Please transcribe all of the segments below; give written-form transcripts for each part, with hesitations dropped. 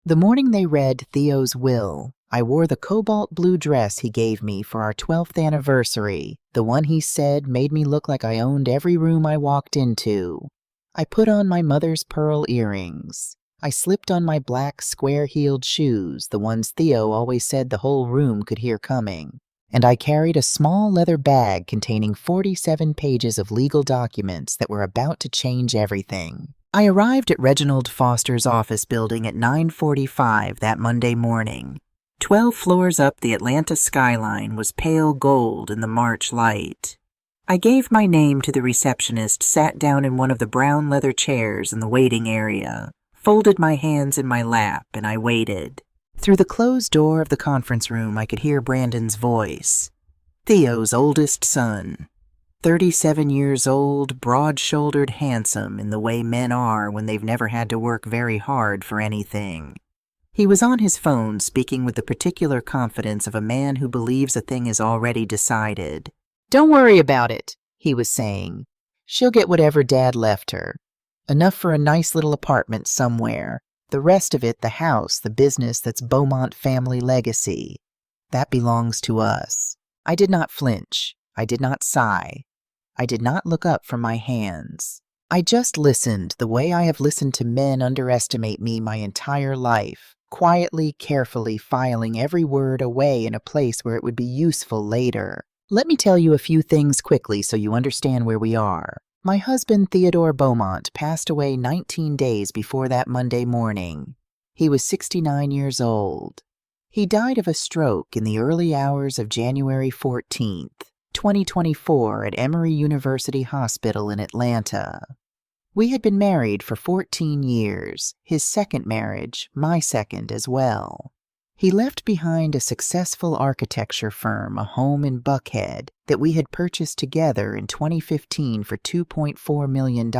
The morning they read Theo's will, I wore the cobalt blue dress he gave me for our 12th anniversary, the one he said made me look like I owned every room I walked into. I put on my mother's pearl earrings. I slipped on my black square-heeled shoes, the ones Theo always said the whole room could hear coming. And I carried a small leather bag containing 47 pages of legal documents that were about to change everything. I arrived at Reginald Foster's office building at 9:45 that Monday morning. 12 floors up, the Atlanta skyline was pale gold in the March light. I gave my name to the receptionist, sat down in one of the brown leather chairs in the waiting area, folded my hands in my lap, and I waited. Through the closed door of the conference room, I could hear Brandon's voice. Theo's oldest son. 37 years old, broad-shouldered, handsome in the way men are when they've never had to work very hard for anything. He was on his phone, speaking with the particular confidence of a man who believes a thing is already decided. "Don't worry about it," he was saying. "She'll get whatever Dad left her. Enough for a nice little apartment somewhere. The rest of it, the house, the business that's Beaumont family legacy, that belongs to us." I did not flinch. I did not sigh. I did not look up from my hands. I just listened the way I have listened to men underestimate me my entire life, quietly, carefully filing every word away in a place where it would be useful later. Let me tell you a few things quickly so you understand where we are. My husband, Theodore Beaumont, passed away 19 days before that Monday morning. He was 69 years old. He died of a stroke in the early hours of January 14th, 2024 at Emory University Hospital in Atlanta. We had been married for 14 years, his second marriage, my second as well. He left behind a successful architecture firm, a home in Buckhead, that we had purchased together in 2015 for $2.4 million,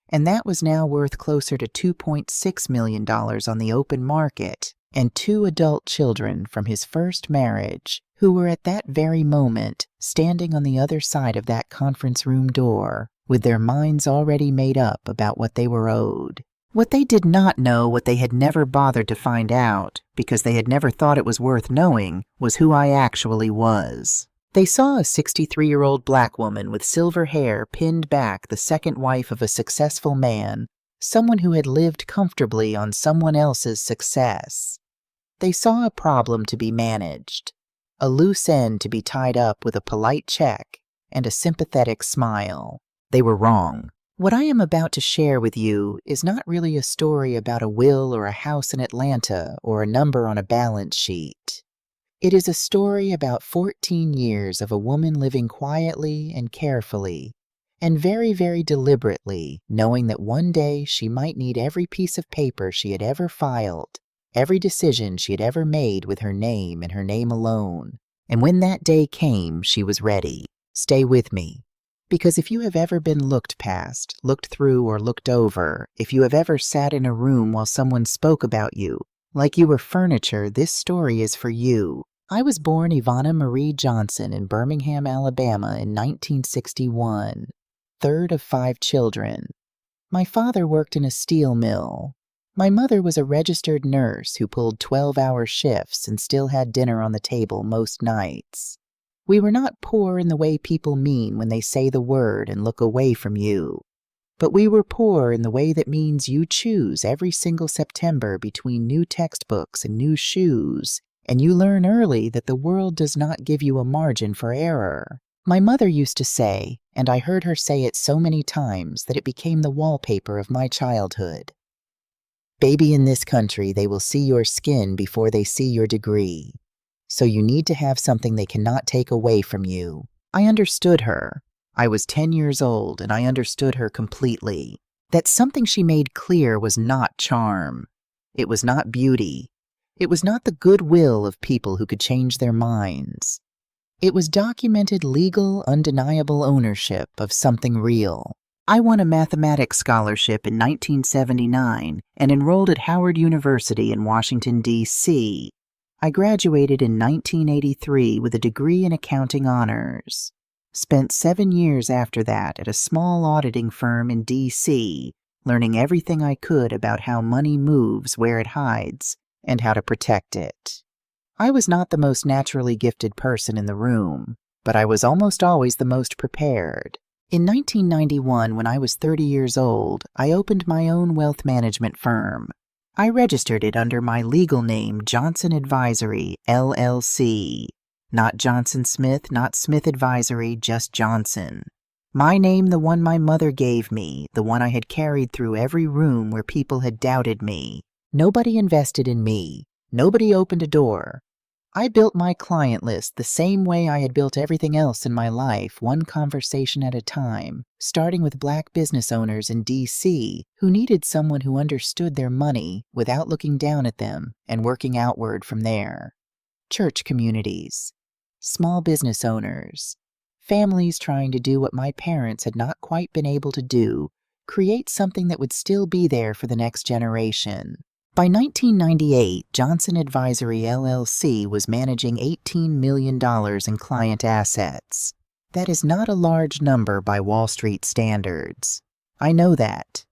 and that was now worth closer to $2.6 million on the open market, and 2 adult children from his first marriage, who were at that very moment standing on the other side of that conference room door, with their minds already made up about what they were owed. What they did not know, what they had never bothered to find out, because they had never thought it was worth knowing, was who I actually was. They saw a 63-year-old black woman with silver hair pinned back, the second wife of a successful man, someone who had lived comfortably on someone else's success. They saw a problem to be managed, a loose end to be tied up with a polite check and a sympathetic smile. They were wrong. What I am about to share with you is not really a story about a will or a house in Atlanta or a number on a balance sheet. It is a story about 14 years of a woman living quietly and carefully, and very, very deliberately, knowing that one day she might need every piece of paper she had ever filed, every decision she had ever made with her name and her name alone. And when that day came, she was ready. Stay with me. Because if you have ever been looked past, looked through, or looked over, if you have ever sat in a room while someone spoke about you, like you were furniture, this story is for you. I was born Ivana Marie Johnson in Birmingham, Alabama in 1961, third of 5 children. My father worked in a steel mill. My mother was a registered nurse who pulled 12-hour shifts and still had dinner on the table most nights. We were not poor in the way people mean when they say the word and look away from you. But we were poor in the way that means you choose every single September between new textbooks and new shoes, and you learn early that the world does not give you a margin for error. My mother used to say, and I heard her say it so many times that it became the wallpaper of my childhood, "Baby, in this country, they will see your skin before they see your degree. So you need to have something they cannot take away from you." I understood her. I was 10 years old, and I understood her completely. That something she made clear was not charm. It was not beauty. It was not the goodwill of people who could change their minds. It was documented, legal, undeniable ownership of something real. I won a mathematics scholarship in 1979 and enrolled at Howard University in Washington, D.C. I graduated in 1983 with a degree in accounting honors. Spent 7 years after that at a small auditing firm in D.C., learning everything I could about how money moves where it hides and how to protect it. I was not the most naturally gifted person in the room, but I was almost always the most prepared. In 1991, when I was 30 years old, I opened my own wealth management firm. I registered it under my legal name, Johnson Advisory, LLC. Not Johnson Smith, not Smith Advisory, just Johnson. My name, the one my mother gave me, the one I had carried through every room where people had doubted me. Nobody invested in me. Nobody opened a door. I built my client list the same way I had built everything else in my life, one conversation at a time, starting with Black business owners in D.C. who needed someone who understood their money without looking down at them and working outward from there. Church communities, small business owners, families trying to do what my parents had not quite been able to do, create something that would still be there for the next generation. By 1998, Johnson Advisory LLC was managing $18 million in client assets. That is not a large number by Wall Street standards. I know that.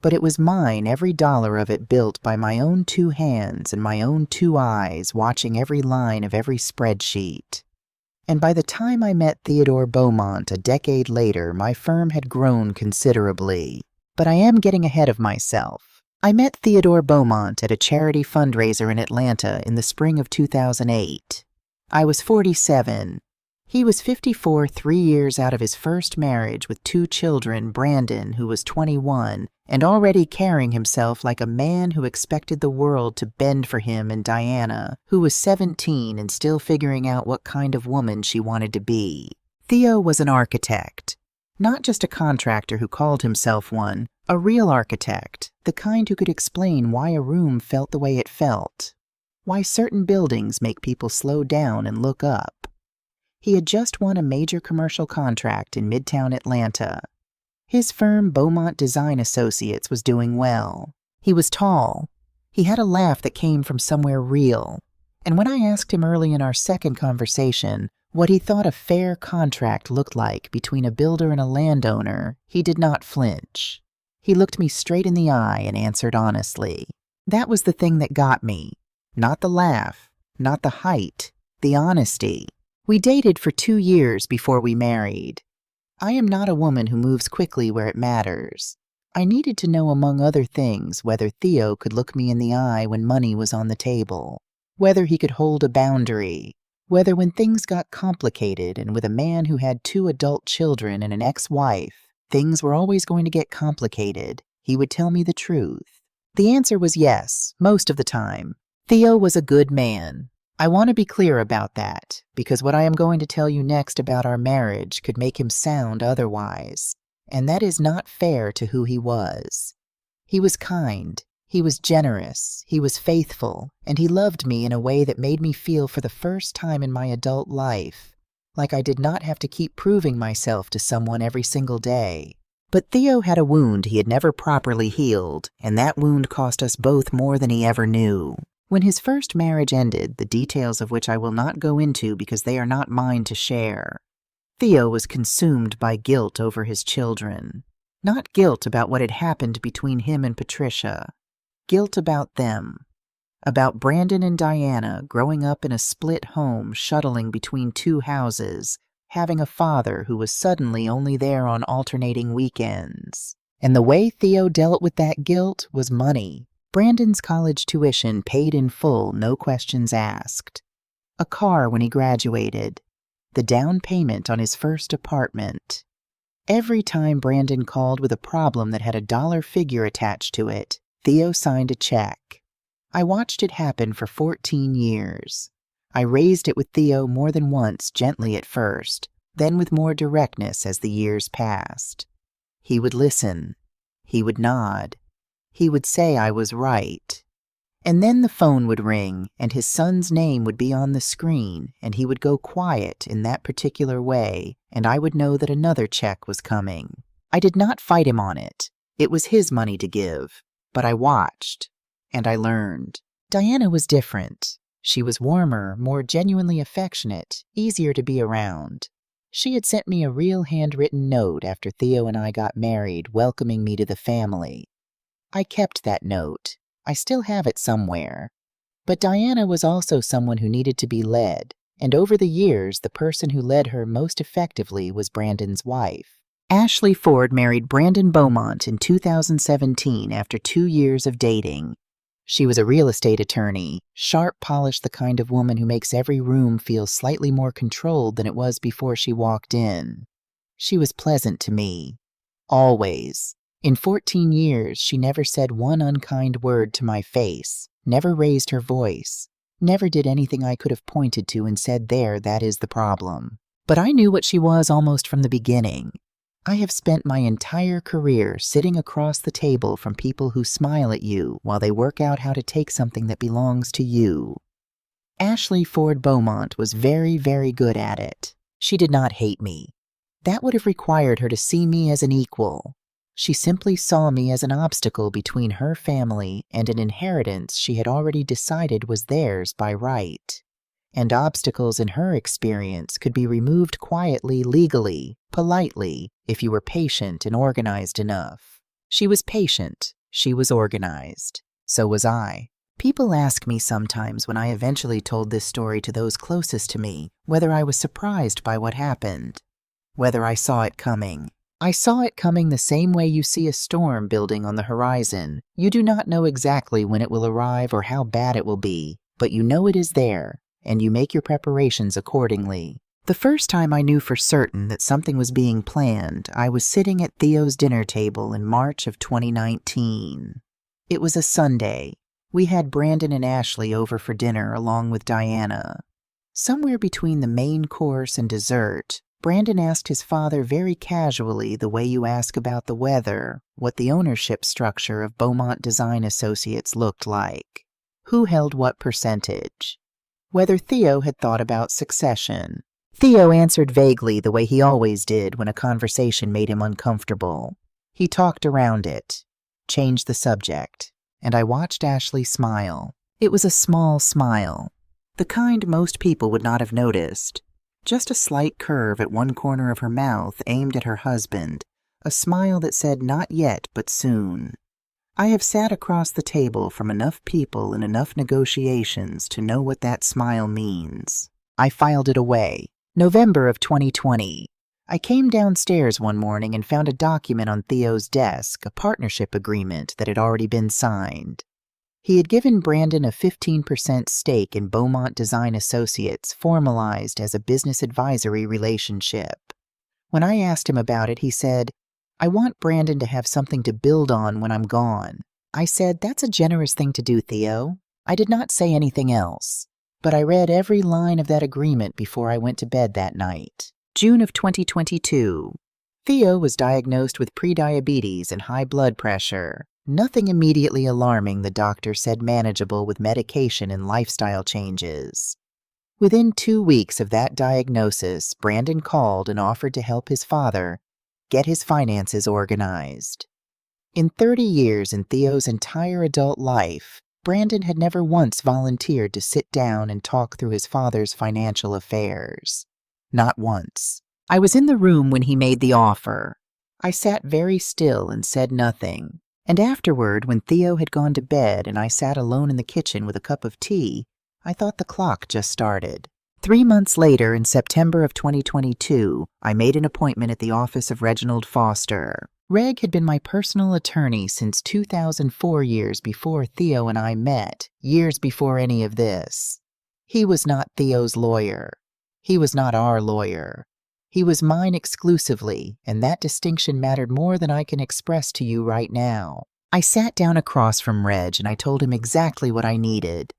But it was mine, every dollar of it built by my own 2 hands and my own 2 eyes watching every line of every spreadsheet. And by the time I met Theodore Beaumont a decade later, my firm had grown considerably. But I am getting ahead of myself. I met Theodore Beaumont at a charity fundraiser in Atlanta in the spring of 2008. I was 47. He was 54, 3 years out of his first marriage with 2 children, Brandon, who was 21, and already carrying himself like a man who expected the world to bend for him, and Diana, who was 17 and still figuring out what kind of woman she wanted to be. Theo was an architect. Not just a contractor who called himself one, a real architect, the kind who could explain why a room felt the way it felt, why certain buildings make people slow down and look up. He had just won a major commercial contract in Midtown Atlanta. His firm, Beaumont Design Associates, was doing well. He was tall. He had a laugh that came from somewhere real. And when I asked him early in our second conversation what he thought a fair contract looked like between a builder and a landowner, he did not flinch. He looked me straight in the eye and answered honestly. That was the thing that got me. Not the laugh, not the height, the honesty. We dated for 2 years before we married. I am not a woman who moves quickly where it matters. I needed to know, among other things, whether Theo could look me in the eye when money was on the table, whether he could hold a boundary, whether when things got complicated and with a man who had 2 adult children and an ex-wife, things were always going to get complicated, he would tell me the truth. The answer was yes, most of the time. Theo was a good man. I want to be clear about that, because what I am going to tell you next about our marriage could make him sound otherwise, and that is not fair to who he was. He was kind, he was generous, he was faithful, and he loved me in a way that made me feel for the first time in my adult life like I did not have to keep proving myself to someone every single day. But Theo had a wound he had never properly healed, and that wound cost us both more than he ever knew. When his first marriage ended, the details of which I will not go into because they are not mine to share, Theo was consumed by guilt over his children. Not guilt about what had happened between him and Patricia. Guilt about them. About Brandon and Diana growing up in a split home, shuttling between 2 houses, having a father who was suddenly only there on alternating weekends. And the way Theo dealt with that guilt was money. Brandon's college tuition paid in full, no questions asked. A car when he graduated. The down payment on his first apartment. Every time Brandon called with a problem that had a dollar figure attached to it, Theo signed a check. I watched it happen for 14 years. I raised it with Theo more than once, gently at first, then with more directness as the years passed. He would listen. He would nod. He would say I was right. And then the phone would ring, and his son's name would be on the screen, and he would go quiet in that particular way, and I would know that another check was coming. I did not fight him on it. It was his money to give. But I watched. And I learned. Diana was different. She was warmer, more genuinely affectionate, easier to be around. She had sent me a real handwritten note after Theo and I got married, welcoming me to the family. I kept that note. I still have it somewhere. But Diana was also someone who needed to be led, and over the years, the person who led her most effectively was Brandon's wife. Ashley Ford married Brandon Beaumont in 2017 after 2 years of dating. She was a real estate attorney, sharp-polished, the kind of woman who makes every room feel slightly more controlled than it was before she walked in. She was pleasant to me. Always. In 14 years, she never said one unkind word to my face, never raised her voice, never did anything I could have pointed to and said, "There, that is the problem." But I knew what she was almost from the beginning. I have spent my entire career sitting across the table from people who smile at you while they work out how to take something that belongs to you. Ashley Ford Beaumont was very, very good at it. She did not hate me. That would have required her to see me as an equal. She simply saw me as an obstacle between her family and an inheritance she had already decided was theirs by right. And obstacles in her experience could be removed quietly, legally, politely, if you were patient and organized enough. She was patient. She was organized. So was I. People ask me sometimes when I eventually told this story to those closest to me whether I was surprised by what happened, whether I saw it coming. I saw it coming the same way you see a storm building on the horizon. You do not know exactly when it will arrive or how bad it will be, but you know it is there, and you make your preparations accordingly. The first time I knew for certain that something was being planned, I was sitting at Theo's dinner table in March of 2019. It was a Sunday. We had Brandon and Ashley over for dinner along with Diana. Somewhere between the main course and dessert, Brandon asked his father very casually, the way you ask about the weather, what the ownership structure of Beaumont Design Associates looked like, who held what percentage, whether Theo had thought about succession. Theo answered vaguely the way he always did when a conversation made him uncomfortable. He talked around it, changed the subject, and I watched Ashley smile. It was a small smile, the kind most people would not have noticed. Just a slight curve at one corner of her mouth aimed at her husband, a smile that said not yet but soon. I have sat across the table from enough people in enough negotiations to know what that smile means. I filed it away. November of 2020. I came downstairs one morning and found a document on Theo's desk, a partnership agreement that had already been signed. He had given Brandon a 15% stake in Beaumont Design Associates, formalized as a business advisory relationship. When I asked him about it, he said, "I want Brandon to have something to build on when I'm gone." I said, "That's a generous thing to do, Theo." I did not say anything else, but I read every line of that agreement before I went to bed that night. June of 2022. Theo was diagnosed with prediabetes and high blood pressure. Nothing immediately alarming, the doctor said, manageable with medication and lifestyle changes. Within 2 weeks of that diagnosis, Brandon called and offered to help his father get his finances organized. In 30 years in Theo's entire adult life, Brandon had never once volunteered to sit down and talk through his father's financial affairs. Not once. I was in the room when he made the offer. I sat very still and said nothing. And afterward, when Theo had gone to bed and I sat alone in the kitchen with a cup of tea, I thought the clock just started. 3 months later, in September of 2022, I made an appointment at the office of Reginald Foster. Reg had been my personal attorney since 2004, years before Theo and I met, years before any of this. He was not Theo's lawyer. He was not our lawyer. He was mine exclusively, and that distinction mattered more than I can express to you right now. I sat down across from Reg and I told him exactly what I needed.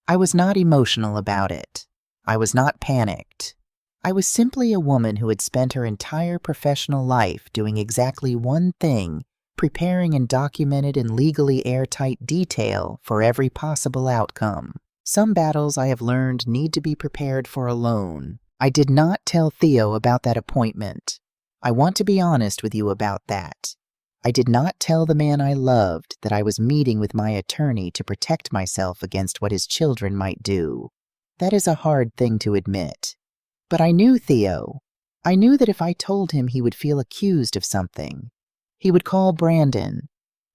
I was not emotional about it. I was not panicked. I was simply a woman who had spent her entire professional life doing exactly one thing, preparing and documented in legally airtight detail for every possible outcome. Some battles I have learned need to be prepared for alone. I did not tell Theo about that appointment. I want to be honest with you about that. I did not tell the man I loved that I was meeting with my attorney to protect myself against what his children might do. That is a hard thing to admit. But I knew Theo. I knew that if I told him, he would feel accused of something. He would call Brandon.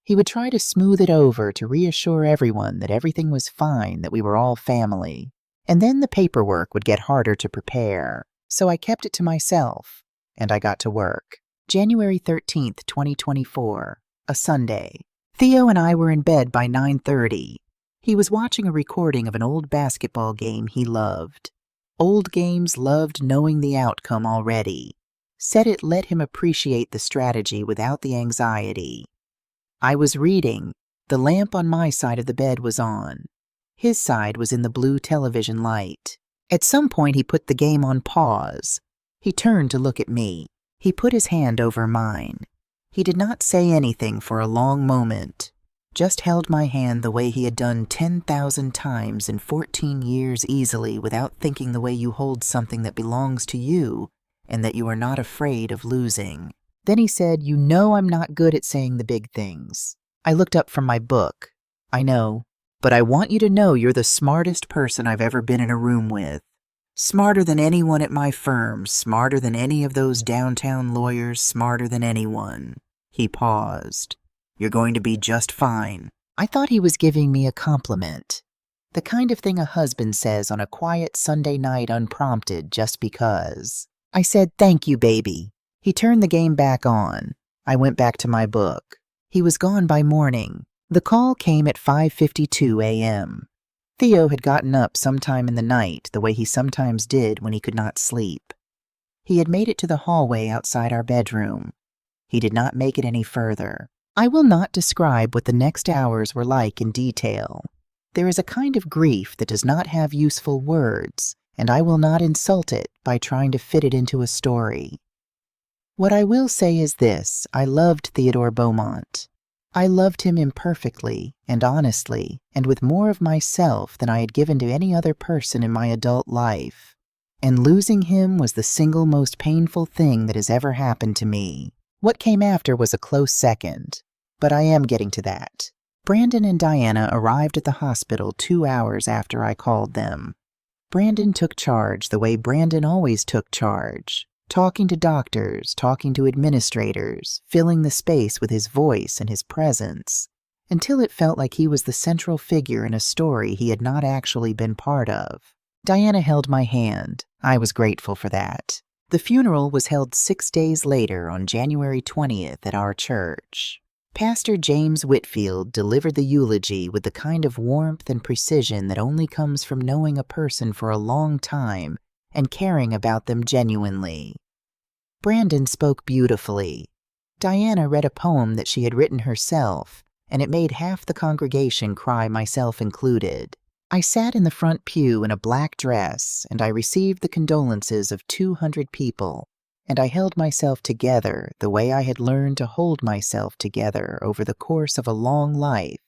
He would try to smooth it over to reassure everyone that everything was fine, that we were all family. And then the paperwork would get harder to prepare, so I kept it to myself, and I got to work. January 13th, 2024, a Sunday. Theo and I were in bed by 9:30. He was watching a recording of an old basketball game he loved. Old games loved knowing the outcome already. Said it let him appreciate the strategy without the anxiety. I was reading. The lamp on my side of the bed was on. His side was in the blue television light. At some point he put the game on pause. He turned to look at me. He put his hand over mine. He did not say anything for a long moment, just held my hand the way he had done 10,000 times in 14 years easily without thinking, the way you hold something that belongs to you and that you are not afraid of losing. Then he said, "You know I'm not good at saying the big things." I looked up from my book. "I know, but I want you to know you're the smartest person I've ever been in a room with. Smarter than anyone at my firm, smarter than any of those downtown lawyers, smarter than anyone." He paused. "You're going to be just fine." I thought he was giving me a compliment. The kind of thing a husband says on a quiet Sunday night unprompted just because. I said, "Thank you, baby." He turned the game back on. I went back to my book. He was gone by morning. The call came at 5:52 a.m. Theo had gotten up sometime in the night, the way he sometimes did when he could not sleep. He had made it to the hallway outside our bedroom. He did not make it any further. I will not describe what the next hours were like in detail. There is a kind of grief that does not have useful words, and I will not insult it by trying to fit it into a story. What I will say is this: I loved Theodore Beaumont. I loved him imperfectly and honestly, and with more of myself than I had given to any other person in my adult life. And losing him was the single most painful thing that has ever happened to me. What came after was a close second, but I am getting to that. Brandon and Diana arrived at the hospital 2 hours after I called them. Brandon took charge the way Brandon always took charge, talking to doctors, talking to administrators, filling the space with his voice and his presence, until it felt like he was the central figure in a story he had not actually been part of. Diana held my hand. I was grateful for that. The funeral was held 6 days later on January 20th at our church. Pastor James Whitfield delivered the eulogy with the kind of warmth and precision that only comes from knowing a person for a long time and caring about them genuinely. Brandon spoke beautifully. Diana read a poem that she had written herself, and it made half the congregation cry, myself included. I sat in the front pew in a black dress, and I received the condolences of 200 people, and I held myself together the way I had learned to hold myself together over the course of a long life,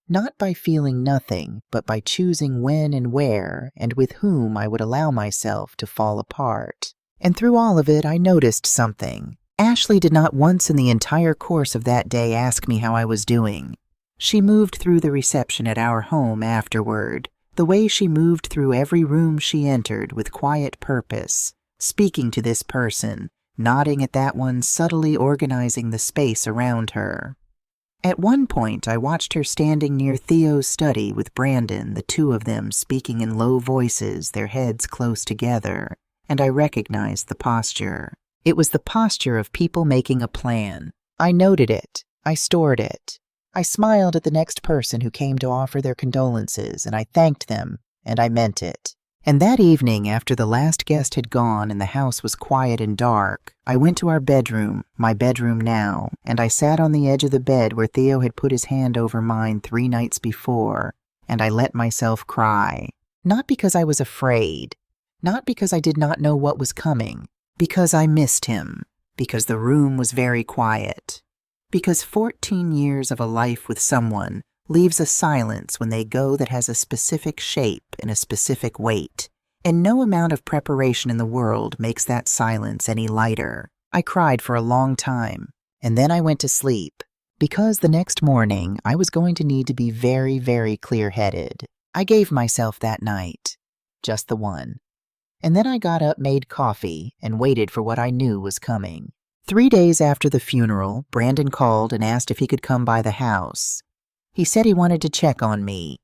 not by feeling nothing, but by choosing when and where and with whom I would allow myself to fall apart. And through all of it, I noticed something. Ashley did not once in the entire course of that day ask me how I was doing. She moved through the reception at our home afterward, the way she moved through every room she entered with quiet purpose, speaking to this person, nodding at that one, subtly organizing the space around her. At one point, I watched her standing near Theo's study with Brandon, the two of them speaking in low voices, their heads close together, and I recognized the posture. It was the posture of people making a plan. I noted it. I stored it. I smiled at the next person who came to offer their condolences, and I thanked them, and I meant it. And that evening, after the last guest had gone and the house was quiet and dark, I went to our bedroom, my bedroom now, and I sat on the edge of the bed where Theo had put his hand over mine 3 nights before, and I let myself cry. Not because I was afraid, not because I did not know what was coming, because I missed him, because the room was very quiet. Because 14 years of a life with someone leaves a silence when they go that has a specific shape and a specific weight, and no amount of preparation in the world makes that silence any lighter. I cried for a long time, and then I went to sleep, because the next morning I was going to need to be very, very clear-headed. I gave myself that night, just the one. And then I got up, made coffee, and waited for what I knew was coming. 3 days after the funeral, Brandon called and asked if he could come by the house. He said he wanted to check on me.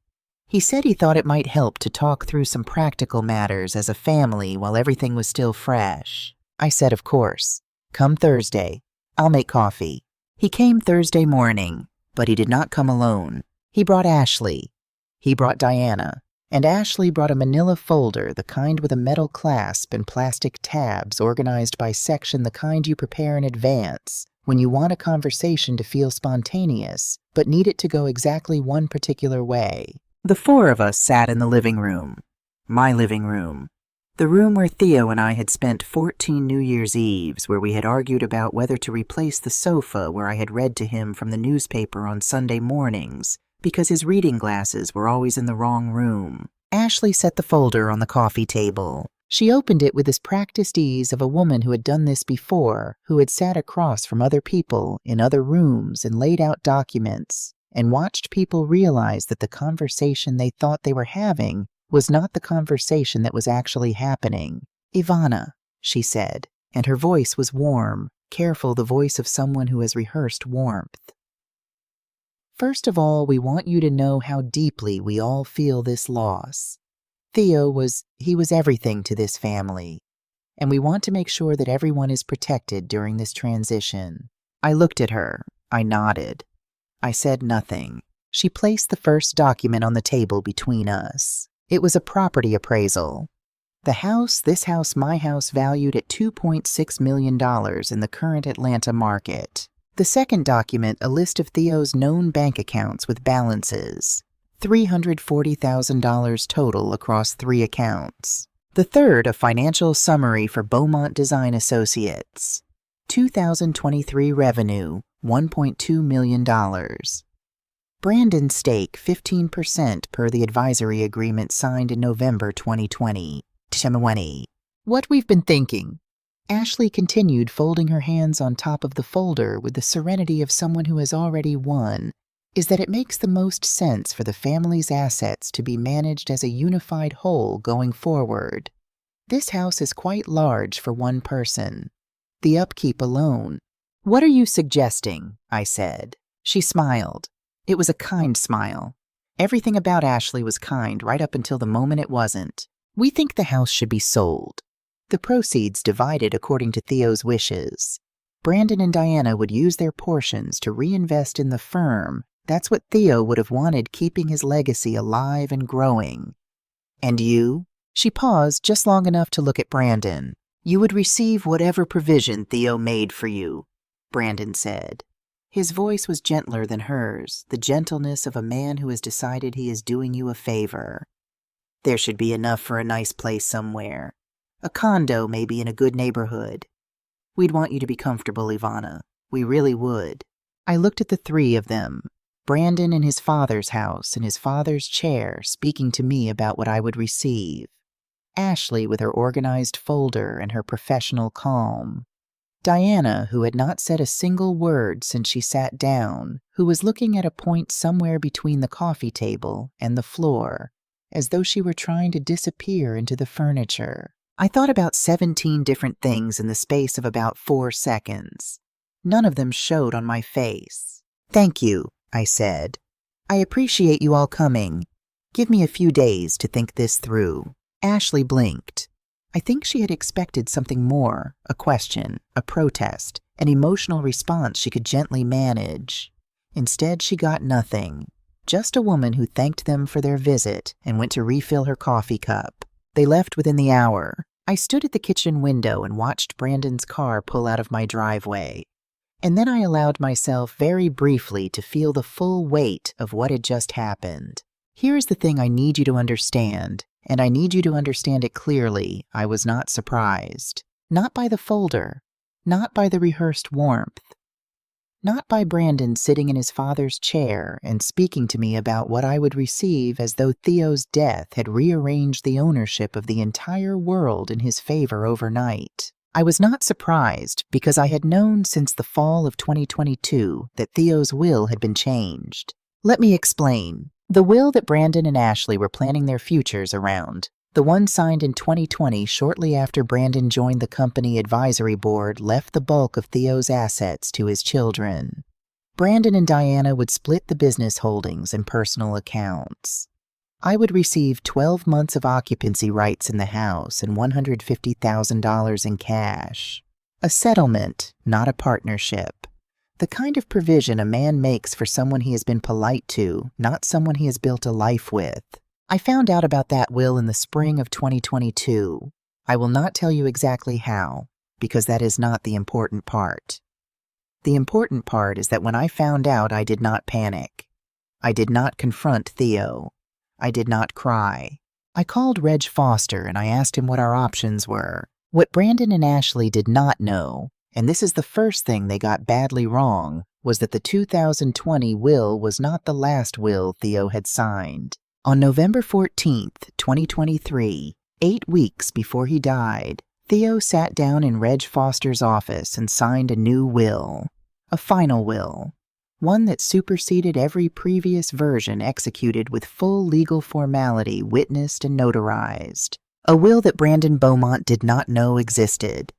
He said he thought it might help to talk through some practical matters as a family while everything was still fresh. I said, of course. Come Thursday. I'll make coffee. He came Thursday morning, but he did not come alone. He brought Ashley. He brought Diana. And Ashley brought a manila folder, the kind with a metal clasp and plastic tabs organized by section, the kind you prepare in advance when you want a conversation to feel spontaneous, but need it to go exactly one particular way. The 4 of us sat in the living room. My living room. The room where Theo and I had spent 14 New Year's Eves, where we had argued about whether to replace the sofa where I had read to him from the newspaper on Sunday mornings, because his reading glasses were always in the wrong room. Ashley set the folder on the coffee table. She opened it with this practiced ease of a woman who had done this before, who had sat across from other people in other rooms and laid out documents, and watched people realize that the conversation they thought they were having was not the conversation that was actually happening. "Ivana," she said, and her voice was warm, careful, the voice of someone who has rehearsed warmth. "First of all, we want you to know how deeply we all feel this loss. Theo was everything to this family, and we want to make sure that everyone is protected during this transition." I looked at her. I nodded. I said nothing. She placed the first document on the table between us. It was a property appraisal. The house, this house, my house, valued at $2.6 million in the current Atlanta market. The second document, a list of Theo's known bank accounts with balances. $340,000 total across 3 accounts. The third, a financial summary for Beaumont Design Associates. 2023 revenue, $1.2 million. Brandon's stake, 15% per the advisory agreement signed in November 2020. What we've been thinking. Ashley continued, folding her hands on top of the folder with the serenity of someone who has already won, is that it makes the most sense for the family's assets to be managed as a unified whole going forward. This house is quite large for one person. The upkeep alone. "What are you suggesting?" I said. She smiled. It was a kind smile. Everything about Ashley was kind right up until the moment it wasn't. "We think the house should be sold. The proceeds divided according to Theo's wishes. Brandon and Diana would use their portions to reinvest in the firm. That's what Theo would have wanted, keeping his legacy alive and growing. And you?" She paused just long enough to look at Brandon. "You would receive whatever provision Theo made for you," Brandon said. His voice was gentler than hers, the gentleness of a man who has decided he is doing you a favor. "There should be enough for a nice place somewhere. A condo maybe in a good neighborhood. We'd want you to be comfortable, Ivana. We really would." I looked at the 3 of them. Brandon in his father's house, in his father's chair, speaking to me about what I would receive. Ashley with her organized folder and her professional calm. Diana, who had not said a single word since she sat down, who was looking at a point somewhere between the coffee table and the floor, as though she were trying to disappear into the furniture. I thought about 17 different things in the space of about 4 seconds. None of them showed on my face. "Thank you," I said. "I appreciate you all coming. Give me a few days to think this through." Ashley blinked. I think she had expected something more, a question, a protest, an emotional response she could gently manage. Instead, she got nothing. Just a woman who thanked them for their visit and went to refill her coffee cup. They left within the hour. I stood at the kitchen window and watched Brandon's car pull out of my driveway. And then I allowed myself very briefly to feel the full weight of what had just happened. Here is the thing I need you to understand, and I need you to understand it clearly. I was not surprised. Not by the folder. Not by the rehearsed warmth. Not by Brandon sitting in his father's chair and speaking to me about what I would receive as though Theo's death had rearranged the ownership of the entire world in his favor overnight. I was not surprised because I had known since the fall of 2022 that Theo's will had been changed. Let me explain. The will that Brandon and Ashley were planning their futures around The one signed in 2020 shortly after Brandon joined the company advisory board left the bulk of Theo's assets to his children. Brandon and Diana would split the business holdings and personal accounts. I would receive 12 months of occupancy rights in the house and $150,000 in cash. A settlement, not a partnership. The kind of provision a man makes for someone he has been polite to, not someone he has built a life with. I found out about that will in the spring of 2022. I will not tell you exactly how, because that is not the important part. The important part is that when I found out, I did not panic. I did not confront Theo. I did not cry. I called Reg Foster and I asked him what our options were. What Brandon and Ashley did not know, and this is the first thing they got badly wrong, was that the 2020 will was not the last will Theo had signed. On November 14th, 2023, 8 weeks before he died, Theo sat down in Reg Foster's office and signed a new will, a final will, one that superseded every previous version executed with full legal formality witnessed and notarized, a will that Brandon Beaumont did not know existed,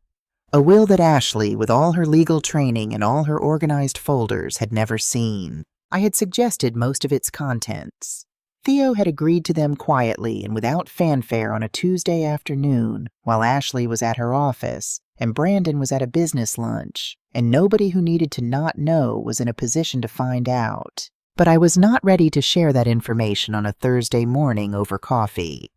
a will that Ashley, with all her legal training and all her organized folders, had never seen. I had suggested most of its contents. Theo had agreed to them quietly and without fanfare on a Tuesday afternoon while Ashley was at her office and Brandon was at a business lunch, and nobody who needed to not know was in a position to find out. But I was not ready to share that information on a Thursday morning over coffee.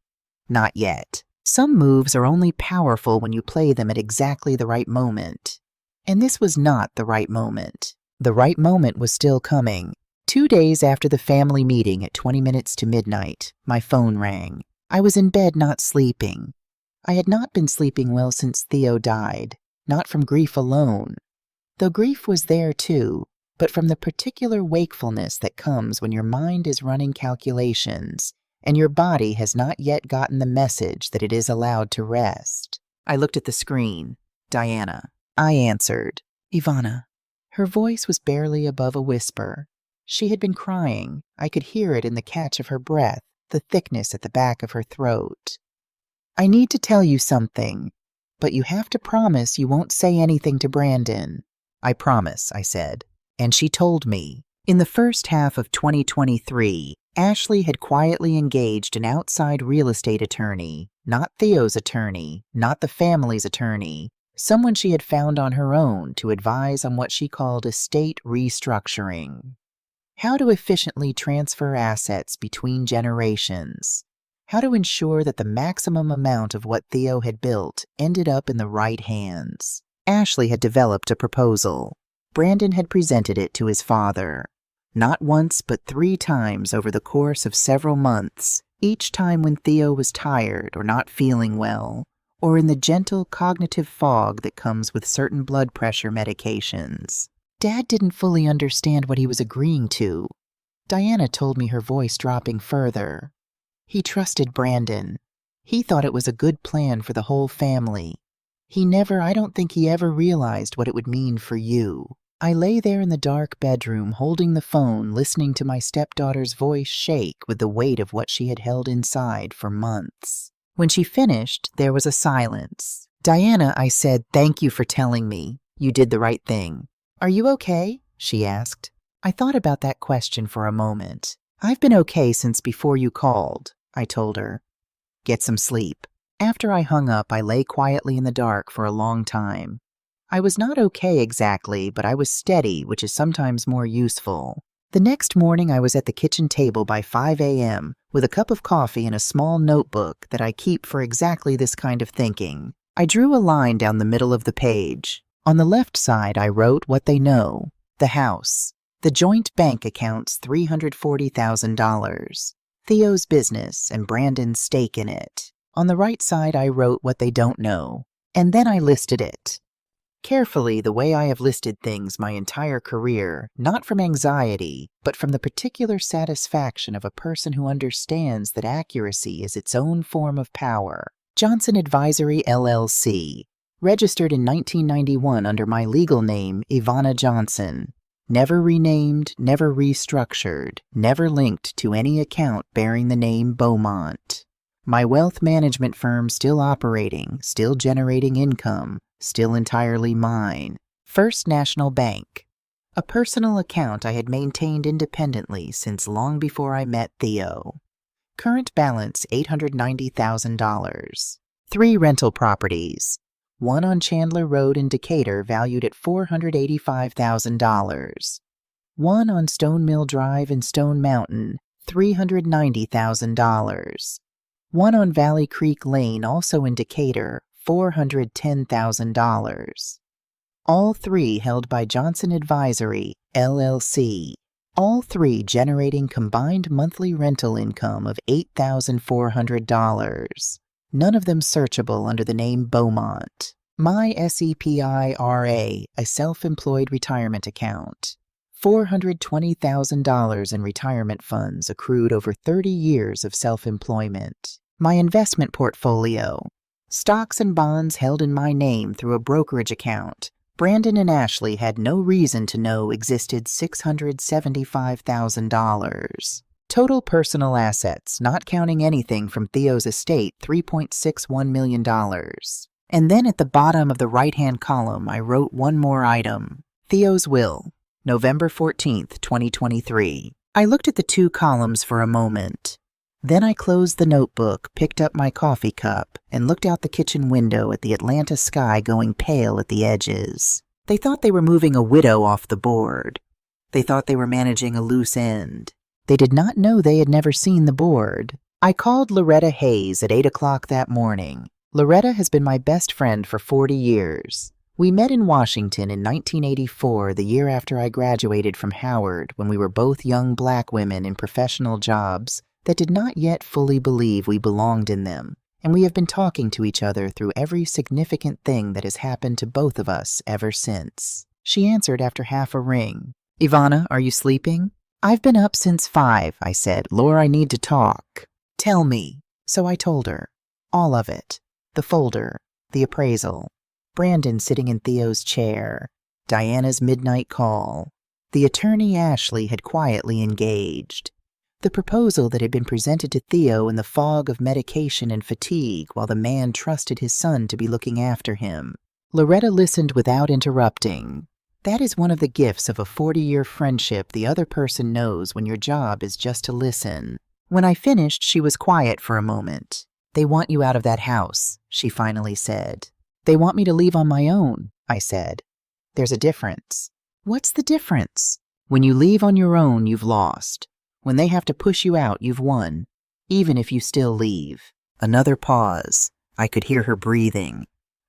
Not yet. Some moves are only powerful when you play them at exactly the right moment. And this was not the right moment. The right moment was still coming. 2 days after the family meeting at 20 minutes to midnight, my phone rang. I was in bed not sleeping. I had not been sleeping well since Theo died, not from grief alone, though grief was there too, but from the particular wakefulness that comes when your mind is running calculations and your body has not yet gotten the message that it is allowed to rest. I looked at the screen. Diana. I answered. Ivana. Her voice was barely above a whisper. She had been crying. I could hear it in the catch of her breath, the thickness at the back of her throat. I need to tell you something, but you have to promise you won't say anything to Brandon. I promise, I said. And she told me. In the first half of 2023, Ashley had quietly engaged an outside real estate attorney, not Theo's attorney, not the family's attorney, someone she had found on her own to advise on what she called estate restructuring. How to efficiently transfer assets between generations. How to ensure that the maximum amount of what Theo had built ended up in the right hands. Ashley had developed a proposal. Brandon had presented it to his father. Not once, but 3 times over the course of several months, each time when Theo was tired or not feeling well, or in the gentle cognitive fog that comes with certain blood pressure medications. Dad didn't fully understand what he was agreeing to. Diana told me, her voice dropping further. He trusted Brandon. He thought it was a good plan for the whole family. I don't think he ever realized what it would mean for you. I lay there in the dark bedroom holding the phone, listening to my stepdaughter's voice shake with the weight of what she had held inside for months. When she finished, there was a silence. Diana, I said, thank you for telling me. You did the right thing. Are you okay? She asked. I thought about that question for a moment. I've been okay since before you called, I told her. Get some sleep. After I hung up, I lay quietly in the dark for a long time. I was not okay exactly, but I was steady, which is sometimes more useful. The next morning, I was at the kitchen table by 5 a.m. with a cup of coffee and a small notebook that I keep for exactly this kind of thinking. I drew a line down the middle of the page. On the left side, I wrote what they know, the house, the joint bank accounts $340,000, Theo's business and Brandon's stake in it. On the right side, I wrote what they don't know, and then I listed it. Carefully, the way I have listed things my entire career, not from anxiety, but from the particular satisfaction of a person who understands that accuracy is its own form of power. Johnson Advisory, LLC. Registered in 1991 under my legal name, Ivana Johnson. Never renamed, never restructured, never linked to any account bearing the name Beaumont. My wealth management firm still operating, still generating income, still entirely mine. First National Bank. A personal account I had maintained independently since long before I met Theo. Current balance $890,000. 3 rental properties. One on Chandler Road in Decatur valued at $485,000. One on Stone Mill Drive in Stone Mountain, $390,000. One on Valley Creek Lane, also in Decatur, $410,000. All 3 held by Johnson Advisory, LLC. All 3 generating combined monthly rental income of $8,400. None of them searchable under the name Beaumont. My SEPIRA, a self-employed retirement account. $420,000 in retirement funds accrued over 30 years of self-employment. My investment portfolio. Stocks and bonds held in my name through a brokerage account. Brandon and Ashley had no reason to know existed $675,000. Total personal assets, not counting anything from Theo's estate, $3.61 million. And then at the bottom of the right-hand column, I wrote one more item. Theo's will. November 14th, 2023. I looked at the 2 columns for a moment. Then I closed the notebook, picked up my coffee cup, and looked out the kitchen window at the Atlanta sky going pale at the edges. They thought they were moving a widow off the board. They thought they were managing a loose end. They did not know they had never seen the board. I called Loretta Hayes at 8 o'clock that morning. Loretta has been my best friend for 40 years. We met in Washington in 1984, the year after I graduated from Howard, when we were both young black women in professional jobs that did not yet fully believe we belonged in them, and we have been talking to each other through every significant thing that has happened to both of us ever since. She answered after half a ring. Ivana, are you sleeping? I've been up since 5, I said. Laura, I need to talk. Tell me. So I told her. All of it. The folder. The appraisal. Brandon sitting in Theo's chair. Diana's midnight call. The attorney Ashley had quietly engaged. The proposal that had been presented to Theo in the fog of medication and fatigue while the man trusted his son to be looking after him. Loretta listened without interrupting. That is one of the gifts of a 40-year friendship. The other person knows when your job is just to listen. When I finished, she was quiet for a moment. They want you out of that house, she finally said. They want me to leave on my own, I said. There's a difference. What's the difference? When you leave on your own, you've lost. When they have to push you out, you've won, even if you still leave. Another pause. I could hear her breathing.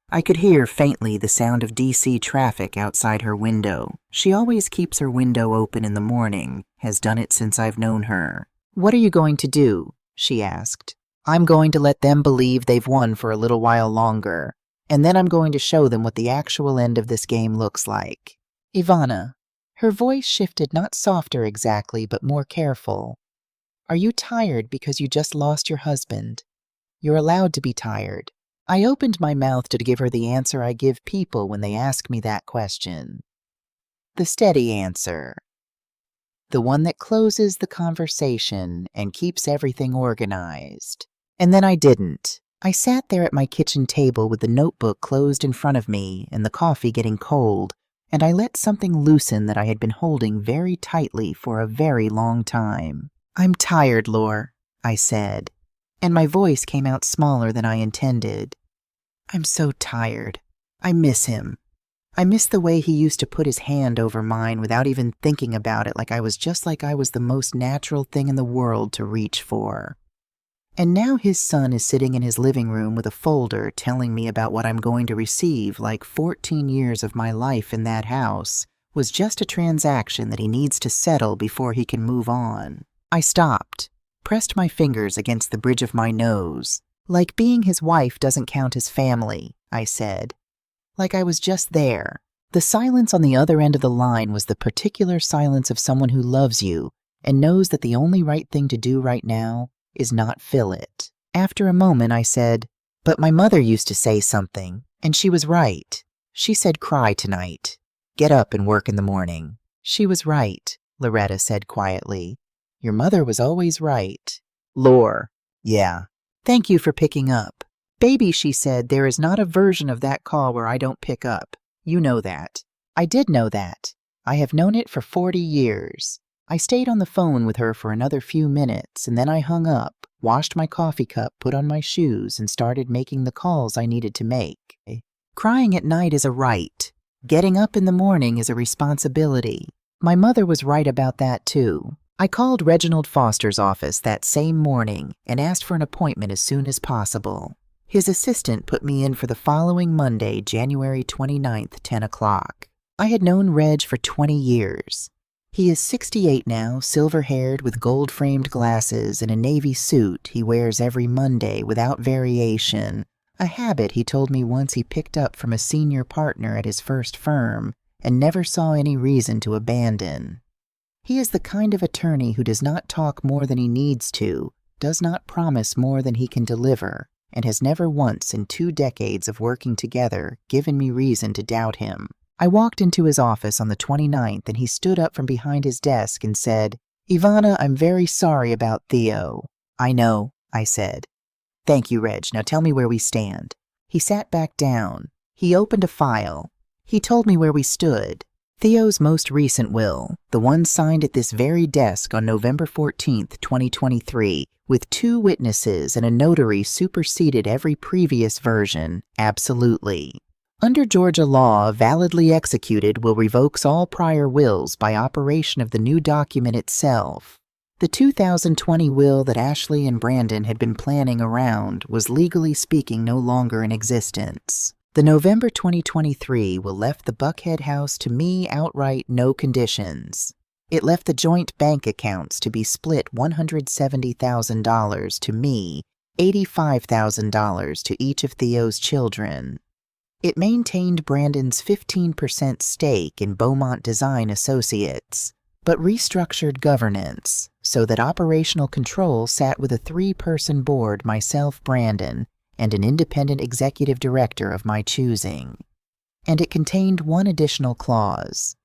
I could hear faintly the sound of DC traffic outside her window. She always keeps her window open in the morning, has done it since I've known her. What are you going to do? She asked. I'm going to let them believe they've won for a little while longer, and then I'm going to show them what the actual end of this game looks like. Ivana. Her voice shifted, not softer exactly, but more careful. Are you tired because you just lost your husband? You're allowed to be tired. I opened my mouth to give her the answer I give people when they ask me that question. The steady answer. The one that closes the conversation and keeps everything organized. And then I didn't. I sat there at my kitchen table with the notebook closed in front of me and the coffee getting cold, and I let something loosen that I had been holding very tightly for a very long time. I'm tired, Lore, I said, and my voice came out smaller than I intended. I'm so tired. I miss him. I miss the way he used to put his hand over mine without even thinking about it, like I was the most natural thing in the world to reach for. And now his son is sitting in his living room with a folder telling me about what I'm going to receive, like 14 years of my life in that house was just a transaction that he needs to settle before he can move on. I stopped, pressed my fingers against the bridge of my nose. Like being his wife doesn't count as family, I said. Like I was just there. The silence on the other end of the line was the particular silence of someone who loves you and knows that the only right thing to do right now is not fill it. After a moment, I said, but my mother used to say something, and she was right. She said cry tonight. Get up and work in the morning. She was right, Loretta said quietly. Your mother was always right. Lore. Yeah. Thank you for picking up. Baby, she said, there is not a version of that call where I don't pick up. You know that. I did know that. I have known it for 40 years. I stayed on the phone with her for another few minutes, and then I hung up, washed my coffee cup, put on my shoes, and started making the calls I needed to make. Crying at night is a right. Getting up in the morning is a responsibility. My mother was right about that, too. I called Reginald Foster's office that same morning and asked for an appointment as soon as possible. His assistant put me in for the following Monday, January 29th, 10 o'clock. I had known Reg for 20 years. He is 68 now, silver-haired with gold-framed glasses and a navy suit he wears every Monday without variation, a habit he told me once he picked up from a senior partner at his first firm and never saw any reason to abandon. He is the kind of attorney who does not talk more than he needs to, does not promise more than he can deliver, and has never once in 2 decades of working together given me reason to doubt him. I walked into his office on the 29th, and he stood up from behind his desk and said, "Ivana, I'm very sorry about Theo." "I know," I said. "Thank you, Reg. Now tell me where we stand." He sat back down. He opened a file. He told me where we stood. Theo's most recent will, the one signed at this very desk on November 14th, 2023, with 2 witnesses and a notary superseded every previous version, absolutely. Under Georgia law, validly executed will revokes all prior wills by operation of the new document itself. The 2020 will that Ashley and Brandon had been planning around was legally speaking no longer in existence. The November 2023 will left the Buckhead house to me outright no conditions. It left the joint bank accounts to be split $170,000 to me, $85,000 to each of Theo's children. It maintained Brandon's 15% stake in Beaumont Design Associates, but restructured governance so that operational control sat with a 3-person board, myself, Brandon, and an independent executive director of my choosing. And it contained one additional clause,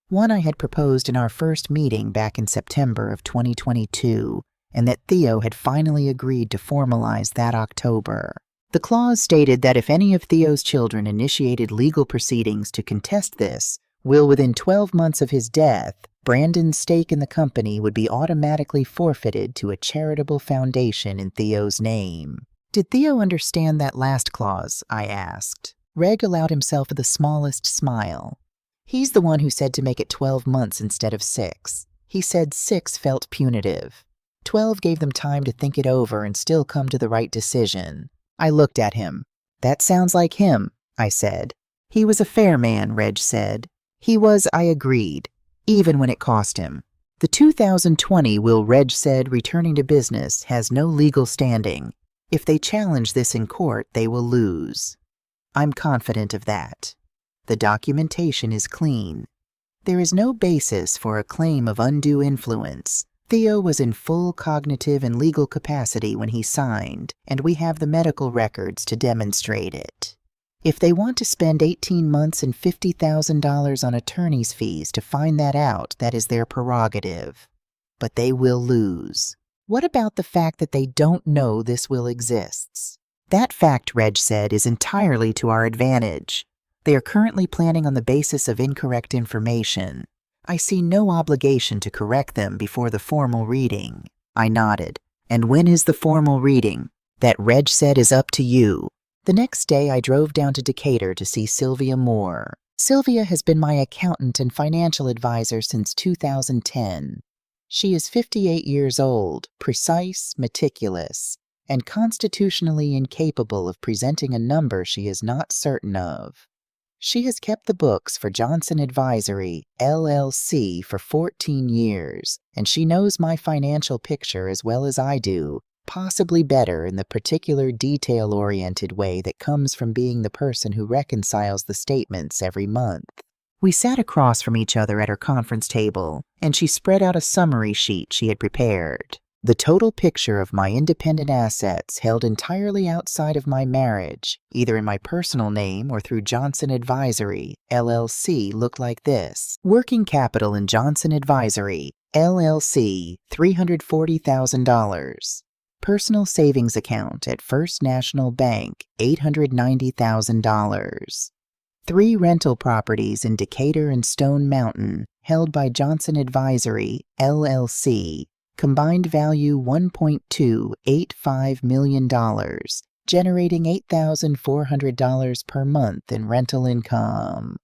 one I had proposed in our first meeting back in September of 2022, and that Theo had finally agreed to formalize that October. The clause stated that if any of Theo's children initiated legal proceedings to contest this will within 12 months of his death, Brandon's stake in the company would be automatically forfeited to a charitable foundation in Theo's name. Did Theo understand that last clause? I asked. Reg allowed himself the smallest smile. He's the one who said to make it 12 months instead of 6. He said 6 felt punitive. 12 gave them time to think it over and still come to the right decision. I looked at him. "That sounds like him," I said. "He was a fair man," Reg said. "He was," I agreed, "even when it cost him." The 2020 will, Reg said, returning to business, has no legal standing. If they challenge this in court, they will lose. I'm confident of that. The documentation is clean. There is no basis for a claim of undue influence. Theo was in full cognitive and legal capacity when he signed, and we have the medical records to demonstrate it. If they want to spend 18 months and $50,000 on attorney's fees to find that out, that is their prerogative. But they will lose. What about the fact that they don't know this will exists? That fact, Reg said, is entirely to our advantage. They are currently planning on the basis of incorrect information. I see no obligation to correct them before the formal reading. I nodded. And when is the formal reading? That, Reg said, is up to you. The next day I drove down to Decatur to see Sylvia Moore. Sylvia has been my accountant and financial advisor since 2010. She is 58 years old, precise, meticulous, and constitutionally incapable of presenting a number she is not certain of. She has kept the books for Johnson Advisory, LLC, for 14 years, and she knows my financial picture as well as I do, possibly better in the particular detail-oriented way that comes from being the person who reconciles the statements every month. We sat across from each other at her conference table, and she spread out a summary sheet she had prepared. The total picture of my independent assets held entirely outside of my marriage, either in my personal name or through Johnson Advisory, LLC, looked like this. Working capital in Johnson Advisory, LLC, $340,000. Personal savings account at First National Bank, $890,000. 3 rental properties in Decatur and Stone Mountain, held by Advisory, LLC. Combined value $1.285 million, generating $8,400 per month in rental income.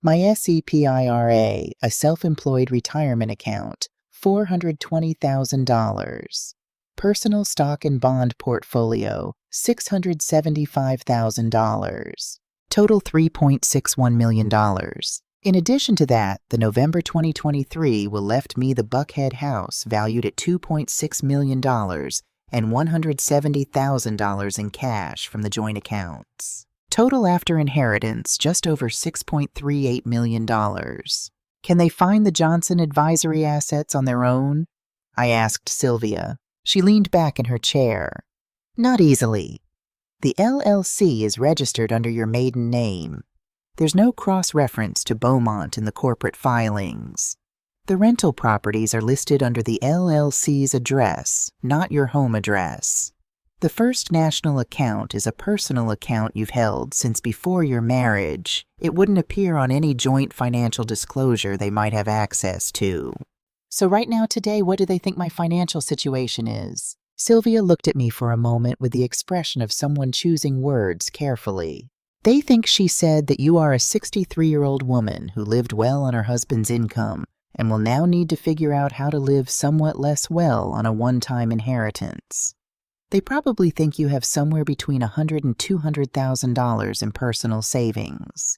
My SEPIRA, a self-employed retirement account, $420,000. Personal stock and bond portfolio, $675,000. Total $3.61 million. In addition to that, the November 2023 will left me the Buckhead house valued at $2.6 million and $170,000 in cash from the joint accounts. Total after inheritance, just over $6.38 million. Can they find the Advisory assets on their own? I asked Sylvia. She leaned back in her chair. Not easily. The LLC is registered under your maiden name. There's no cross-reference to Beaumont in the corporate filings. The rental properties are listed under the LLC's address, not your home address. The First National account is a personal account you've held since before your marriage. It wouldn't appear on any joint financial disclosure they might have access to. So right now today, what do they think my financial situation is? Sylvia looked at me for a moment with the expression of someone choosing words carefully. They think she said that you are a 63-year-old woman who lived well on her husband's income and will now need to figure out how to live somewhat less well on a one-time inheritance. They probably think you have somewhere between $100,000 and $200,000 in personal savings.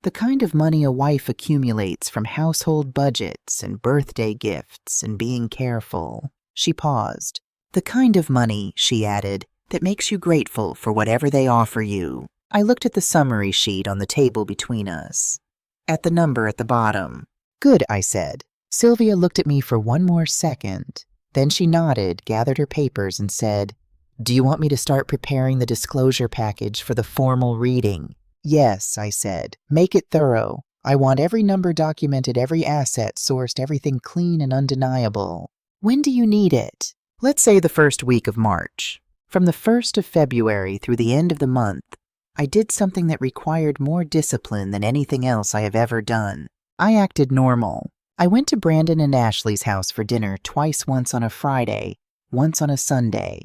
The kind of money a wife accumulates from household budgets and birthday gifts and being careful. She paused. The kind of money, she added, that makes you grateful for whatever they offer you. I looked at the summary sheet on the table between us. At the number at the bottom. Good, I said. Sylvia looked at me for one more second. Then she nodded, gathered her papers, and said, Do you want me to start preparing the disclosure package for the formal reading? Yes, I said. Make it thorough. I want every number documented, every asset sourced, everything clean and undeniable. When do you need it? Let's say the first week of March. From the 1st of February through the end of the month, I did something that required more discipline than anything else I have ever done. I acted normal. I went to Brandon and Ashley's house for dinner once on a Friday, once on a Sunday.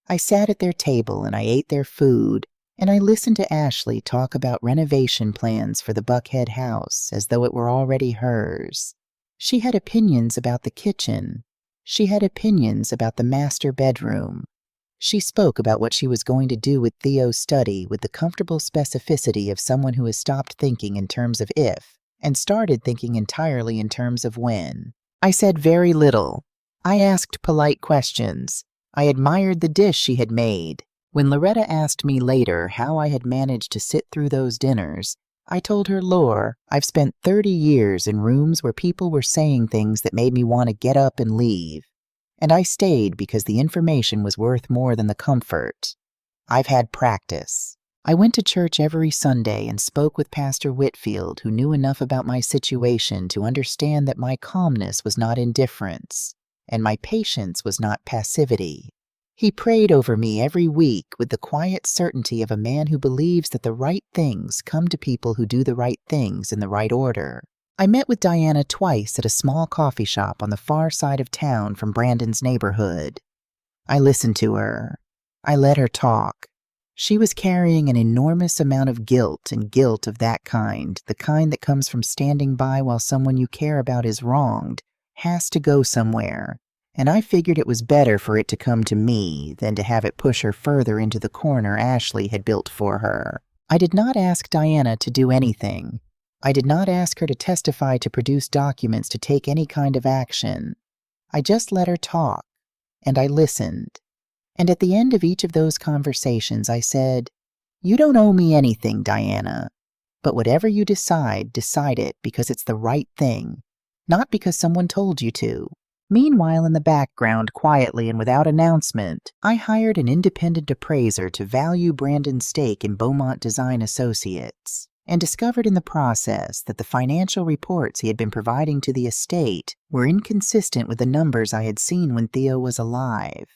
I sat at their table and I ate their food, and I listened to Ashley talk about renovation plans for the Buckhead house as though it were already hers. She had opinions about the kitchen. She had opinions about the master bedroom. She spoke about what she was going to do with Theo's study with the comfortable specificity of someone who has stopped thinking in terms of if and started thinking entirely in terms of when. I said very little. I asked polite questions. I admired the dish she had made. When Loretta asked me later how I had managed to sit through those dinners, I told her, Lore, I've spent 30 years in rooms where people were saying things that made me want to get up and leave. And I stayed because the information was worth more than the comfort. I've had practice. I went to church every Sunday and spoke with Pastor Whitfield, who knew enough about my situation to understand that my calmness was not indifference, and my patience was not passivity. He prayed over me every week with the quiet certainty of a man who believes that the right things come to people who do the right things in the right order. I met with Diana twice at a small coffee shop on the far side of town from Brandon's neighborhood. I listened to her. I let her talk. She was carrying an enormous amount of guilt, and guilt of that kind, the kind that comes from standing by while someone you care about is wronged, has to go somewhere, and I figured it was better for it to come to me than to have it push her further into the corner Ashley had built for her. I did not ask Diana to do anything. I did not ask her to testify, to produce documents, to take any kind of action. I just let her talk, and I listened. And at the end of each of those conversations, I said, You don't owe me anything, Diana, but whatever you decide, decide it because it's the right thing, not because someone told you to. Meanwhile, in the background, quietly and without announcement, I hired an independent appraiser to value Brandon's stake in Beaumont Design Associates, and discovered in the process that the financial reports he had been providing to the estate were inconsistent with the numbers I had seen when Theo was alive.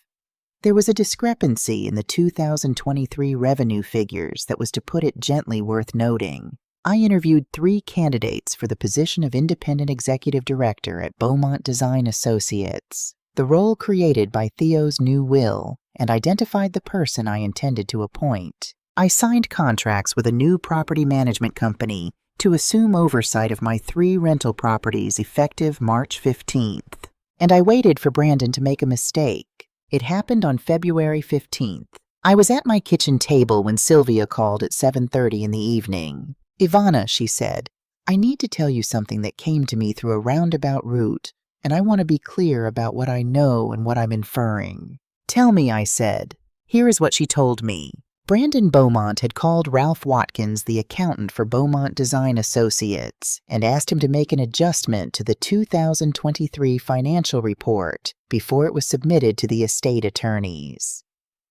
There was a discrepancy in the 2023 revenue figures that was, to put it gently, worth noting. I interviewed 3 candidates for the position of independent executive director at Beaumont Design Associates, the role created by Theo's new will, and identified the person I intended to appoint. I signed contracts with a new property management company to assume oversight of my 3 rental properties effective March 15th. And I waited for Brandon to make a mistake. It happened on February 15th. I was at my kitchen table when Sylvia called at 7:30 in the evening. "Ivana," she said, "I need to tell you something that came to me through a roundabout route, and I want to be clear about what I know and what I'm inferring." "Tell me," I said. Here is what she told me. Brandon Beaumont had called Ralph Watkins, the accountant for Beaumont Design Associates, and asked him to make an adjustment to the 2023 financial report before it was submitted to the estate attorneys.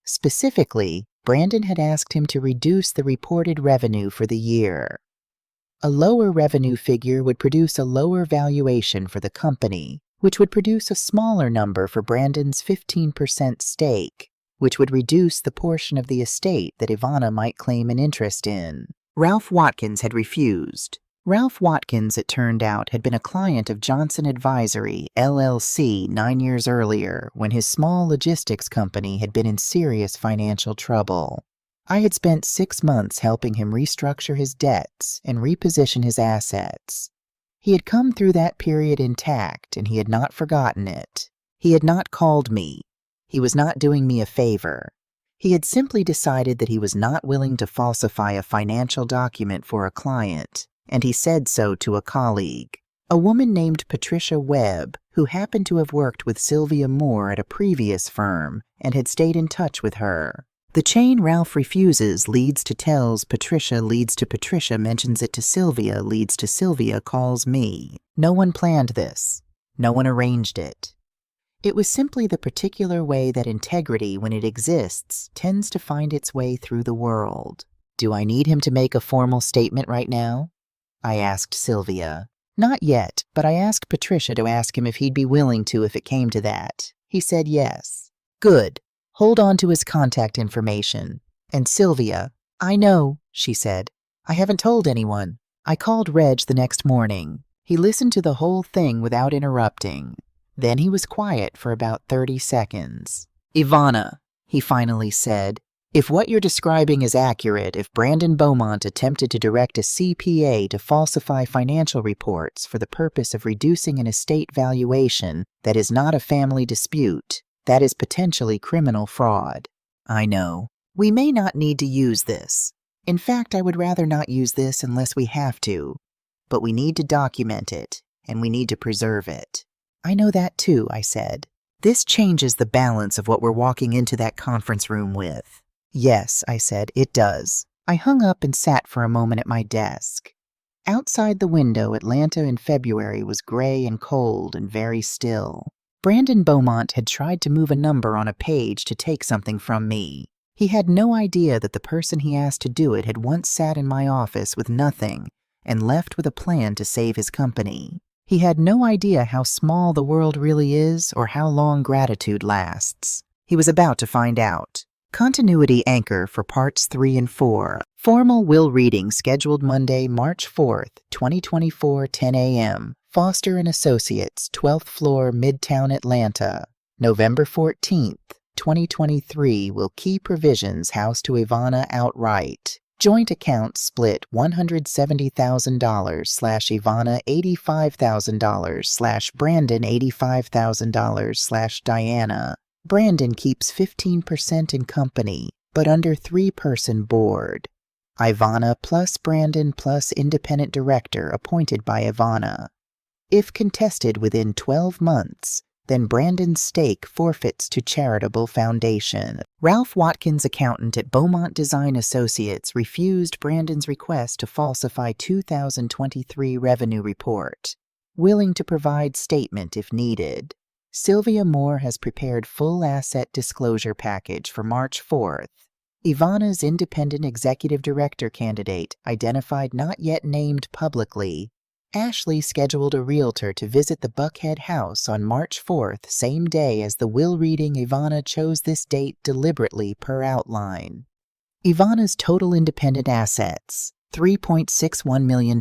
Specifically, Brandon had asked him to reduce the reported revenue for the year. A lower revenue figure would produce a lower valuation for the company, which would produce a smaller number for Brandon's 15% stake, which would reduce the portion of the estate that Ivana might claim an interest in. Ralph Watkins had refused. Ralph Watkins, it turned out, had been a client of Johnson Advisory, LLC 9 years earlier when his small logistics company had been in serious financial trouble. I had spent 6 months helping him restructure his debts and reposition his assets. He had come through that period intact, and he had not forgotten it. He had not called me. He was not doing me a favor. He had simply decided that he was not willing to falsify a financial document for a client, and he said so to a colleague, a woman named Patricia Webb, who happened to have worked with Sylvia Moore at a previous firm and had stayed in touch with her. The chain Ralph refuses leads to tells Patricia, leads to Patricia, mentions it to Sylvia, leads to Sylvia, calls me. No one planned this. No one arranged it. It was simply the particular way that integrity, when it exists, tends to find its way through the world. "Do I need him to make a formal statement right now?" I asked Sylvia. "Not yet, but I asked Patricia to ask him if he'd be willing to if it came to that. He said yes." "Good. Hold on to his contact information." And Sylvia, "I know," she said. "I haven't told anyone." I called Reg the next morning. He listened to the whole thing without interrupting. Then he was quiet for about 30 seconds. "Ivana," he finally said, "if what you're describing is accurate, if Brandon Beaumont attempted to direct a CPA to falsify financial reports for the purpose of reducing an estate valuation that is not a family dispute, that is potentially criminal fraud. I know. We may not need to use this. In fact, I would rather not use this unless we have to. But we need to document it, and we need to preserve it." "I know that too," I said. "This changes the balance of what we're walking into that conference room with." "Yes," I said, "it does." I hung up and sat for a moment at my desk. Outside the window, Atlanta in February was gray and cold and very still. Brandon Beaumont had tried to move a number on a page to take something from me. He had no idea that the person he asked to do it had once sat in my office with nothing and left with a plan to save his company. He had no idea how small the world really is or how long gratitude lasts. He was about to find out. Continuity anchor for parts 3 and 4. Formal will reading scheduled Monday, March 4th, 2024, 10 a.m. Foster & Associates, 12th floor, Midtown Atlanta. November 14th, 2023 will key provisions house to Ivana outright. Joint account split $170,000/Ivana $85,000/Brandon $85,000/Diana. Brandon keeps 15% in company, but under 3-person board. Ivana plus Brandon plus independent director appointed by Ivana. If contested within 12 months, then Brandon's stake forfeits to charitable foundation. Ralph Watkins, accountant at Beaumont Design Associates, refused Brandon's request to falsify 2023 revenue report, willing to provide statement if needed. Sylvia Moore has prepared full asset disclosure package for March 4th. Ivana's independent executive director candidate, identified not yet named publicly, Ashley scheduled a realtor to visit the Buckhead house on March 4th, same day as the will reading. Ivana chose this date deliberately per outline. Ivana's total independent assets, $3.61 million.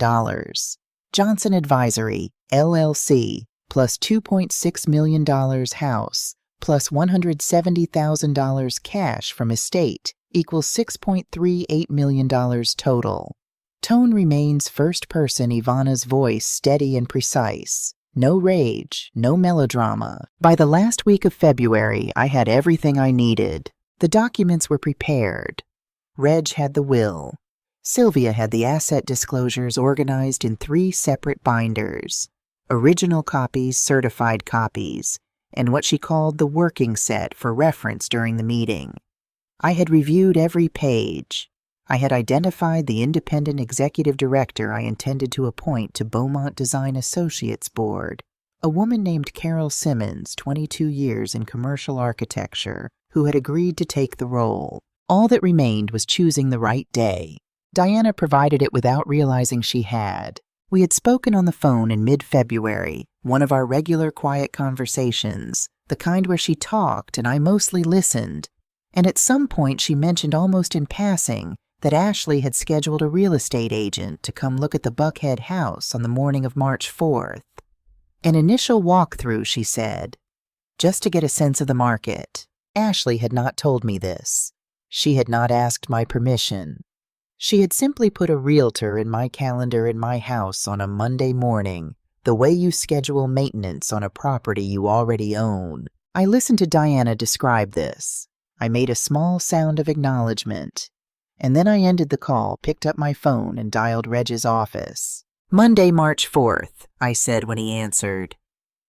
Johnson Advisory, LLC, plus $2.6 million house, plus $170,000 cash from estate, equals $6.38 million total. Tone remains first person, Ivana's voice steady and precise. No rage, no melodrama. By the last week of February, I had everything I needed. The documents were prepared. Reg had the will. Sylvia had the asset disclosures organized in 3 separate binders. Original copies, certified copies, and what she called the working set for reference during the meeting. I had reviewed every page. I had identified the independent executive director I intended to appoint to Beaumont Design Associates Board, a woman named Carol Simmons, 22 years in commercial architecture, who had agreed to take the role. All that remained was choosing the right day. Diana provided it without realizing she had. We had spoken on the phone in mid-February, one of our regular quiet conversations, the kind where she talked and I mostly listened, and at some point she mentioned almost in passing that Ashley had scheduled a real estate agent to come look at the Buckhead house on the morning of March 4th. An initial walkthrough, she said, just to get a sense of the market. Ashley had not told me this. She had not asked my permission. She had simply put a realtor in my calendar in my house on a Monday morning, the way you schedule maintenance on a property you already own. I listened to Diana describe this. I made a small sound of acknowledgement. And then I ended the call, picked up my phone, and dialed Reg's office. Monday, March 4th, I said when he answered.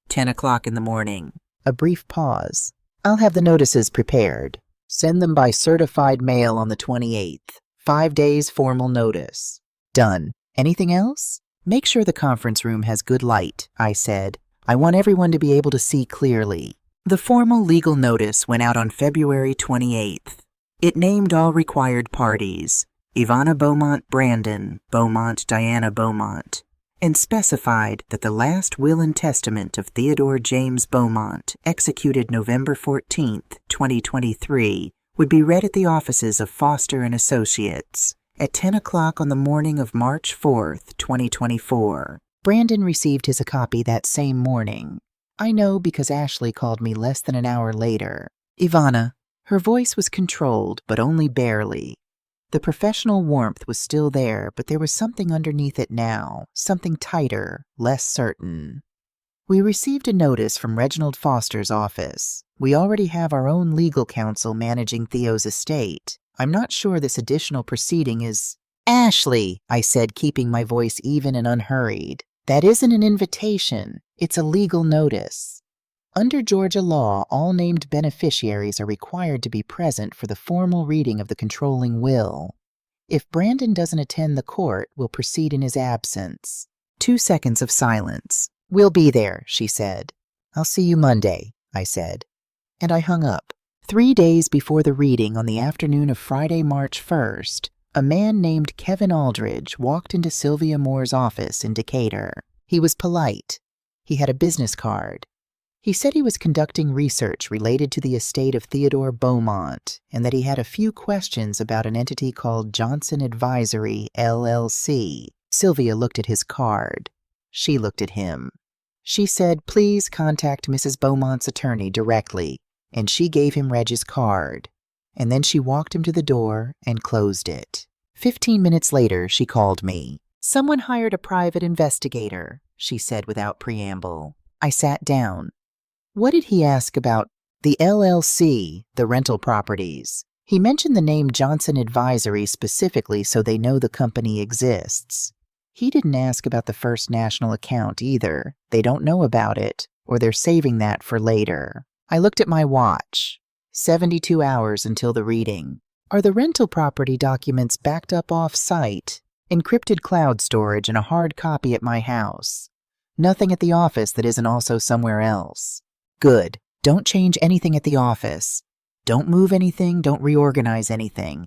10 o'clock in the morning. A brief pause. I'll have the notices prepared. Send them by certified mail on the 28th. 5 days formal notice. Done. Anything else? Make sure the conference room has good light, I said. I want everyone to be able to see clearly. The formal legal notice went out on February 28th. It named all required parties, Ivana Beaumont Brandon, Beaumont Diana Beaumont, and specified that the last will and testament of Theodore James Beaumont, executed November 14, 2023, would be read at the offices of Foster & Associates at 10 o'clock on the morning of March 4, 2024. Brandon received his copy that same morning. I know because Ashley called me less than an hour later. Ivana. Her voice was controlled, but only barely. The professional warmth was still there, but there was something underneath it now, something tighter, less certain. We received a notice from Reginald Foster's office. We already have our own legal counsel managing Theo's estate. I'm not sure this additional proceeding is... Ashley, I said, keeping my voice even and unhurried. That isn't an invitation. It's a legal notice. Under Georgia law, all named beneficiaries are required to be present for the formal reading of the controlling will. If Brandon doesn't attend the court, we'll proceed in his absence. 2 seconds of silence. We'll be there, she said. I'll see you Monday, I said. And I hung up. 3 days before the reading on the afternoon of Friday, March 1st, a man named Kevin Aldridge walked into Sylvia Moore's office in Decatur. He was polite. He had a business card. He said he was conducting research related to the estate of Theodore Beaumont and that he had a few questions about an entity called Johnson Advisory, LLC. Sylvia looked at his card. She looked at him. She said, please contact Mrs. Beaumont's attorney directly, and she gave him Reg's card. And then she walked him to the door and closed it. 15 minutes later, she called me. Someone hired a private investigator, she said without preamble. I sat down. What did he ask about? The LLC, the rental properties. He mentioned the name Johnson Advisory specifically so they know the company exists. He didn't ask about the First National account either. They don't know about it, or they're saving that for later. I looked at my watch. 72 hours until the reading. Are the rental property documents backed up off-site? Encrypted cloud storage and a hard copy at my house. Nothing at the office that isn't also somewhere else. Good. Don't change anything at the office. Don't move anything, don't reorganize anything.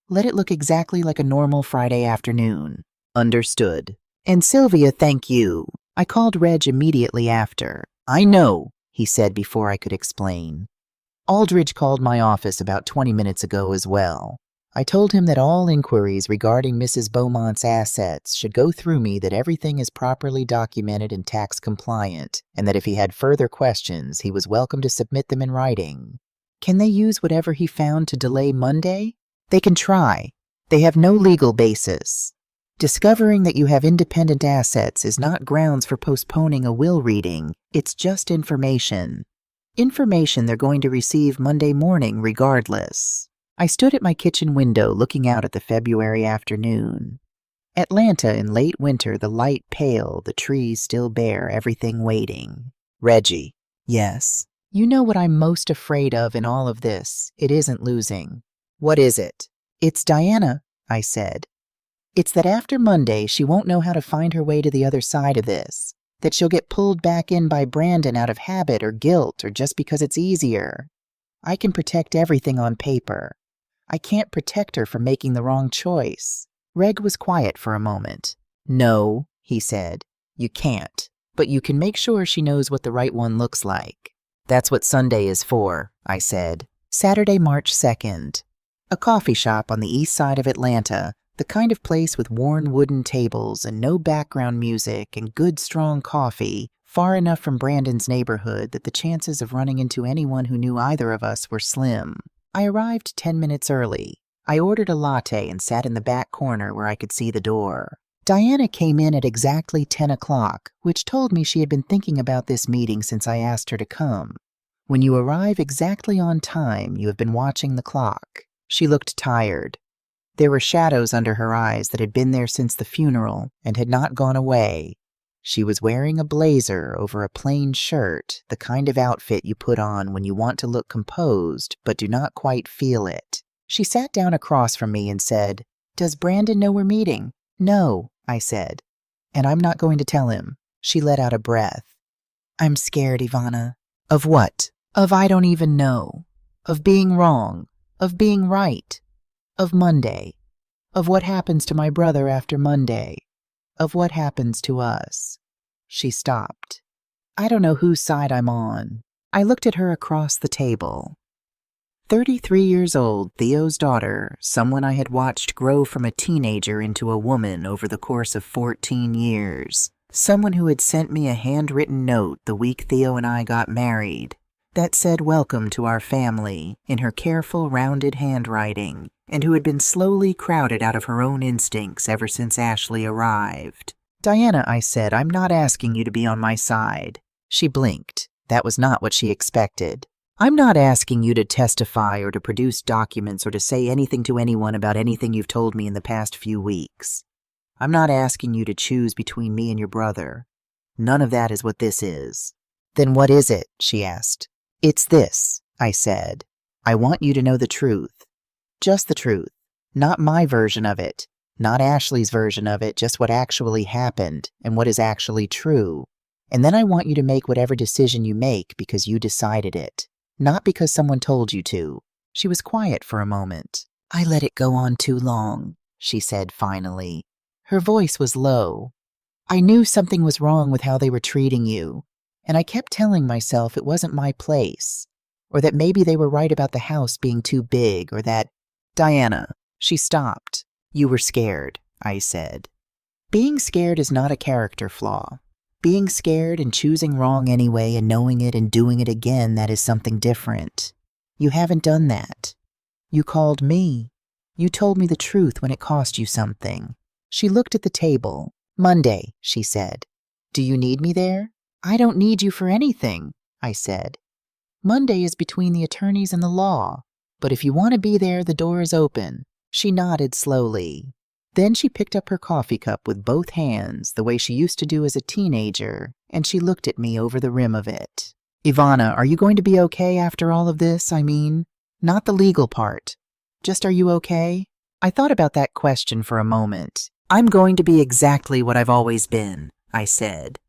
Let it look exactly like a normal Friday afternoon. Understood. And Sylvia, thank you. I called Reg immediately after. I know, he said before I could explain. Aldridge called my office about 20 minutes ago as well. I told him that all inquiries regarding Mrs. Beaumont's assets should go through me, that everything is properly documented and tax compliant, and that if he had further questions, he was welcome to submit them in writing. Can they use whatever he found to delay Monday? They can try. They have no legal basis. Discovering that you have independent assets is not grounds for postponing a will reading. It's just information. Information they're going to receive Monday morning regardless. I stood at my kitchen window looking out at the February afternoon. Atlanta in late winter, the light pale, the trees still bare, everything waiting. Reggie. Yes. You know what I'm most afraid of in all of this. It isn't losing. What is it? It's Diana, I said. It's that after Monday, she won't know how to find her way to the other side of this. That she'll get pulled back in by Brandon out of habit or guilt or just because it's easier. I can protect everything on paper. I can't protect her from making the wrong choice. Reg was quiet for a moment. No, he said, you can't, but you can make sure she knows what the right one looks like. That's what Sunday is for, I said. Saturday, March 2nd. A coffee shop on the east side of Atlanta, the kind of place with worn wooden tables and no background music and good strong coffee, far enough from Brandon's neighborhood that the chances of running into anyone who knew either of us were slim. I arrived 10 minutes early. I ordered a latte and sat in the back corner where I could see the door. Diana came in at exactly 10 o'clock, which told me she had been thinking about this meeting since I asked her to come. When you arrive exactly on time, you have been watching the clock. She looked tired. There were shadows under her eyes that had been there since the funeral and had not gone away. She was wearing a blazer over a plain shirt, the kind of outfit you put on when you want to look composed but do not quite feel it. She sat down across from me and said, "Does Brandon know we're meeting?" "No," I said, "and I'm not going to tell him." She let out a breath. "I'm scared, Ivana." "Of what?" "Of I don't even know. Of being wrong. Of being right. Of Monday. Of what happens to my brother after Monday. Of what happens to us." She stopped. I don't know whose side I'm on. I looked at her across the table. 33 years old, Theo's daughter, someone I had watched grow from a teenager into a woman over the course of 14 years. Someone who had sent me a handwritten note the week Theo and I got married that said welcome to our family in her careful, rounded handwriting, and who had been slowly crowded out of her own instincts ever since Ashley arrived. "Diana," I said, "I'm not asking you to be on my side." She blinked. That was not what she expected. "I'm not asking you to testify or to produce documents or to say anything to anyone about anything you've told me in the past few weeks. I'm not asking you to choose between me and your brother. None of that is what this is." "Then what is it?" she asked. "It's this," I said. "I want you to know the truth. Just the truth. Not my version of it. Not Ashley's version of it, just what actually happened and what is actually true. And then I want you to make whatever decision you make because you decided it. Not because someone told you to." She was quiet for a moment. "I let it go on too long," she said finally. Her voice was low. "I knew something was wrong with how they were treating you, and I kept telling myself it wasn't my place, or that maybe they were right about the house being too big, or that—" "Diana." She stopped. "You were scared," I said. "Being scared is not a character flaw. Being scared and choosing wrong anyway and knowing it and doing it again, that is something different. You haven't done that. You called me. You told me the truth when it cost you something." She looked at the table. "Monday," she said. "Do you need me there?" "I don't need you for anything," I said. "Monday is between the attorneys and the law, but if you want to be there, the door is open." She nodded slowly. Then she picked up her coffee cup with both hands, the way she used to do as a teenager, and she looked at me over the rim of it. "Ivana, are you going to be okay after all of this, I mean? Not the legal part. Just are you okay?" I thought about that question for a moment. "I'm going to be exactly what I've always been," I said.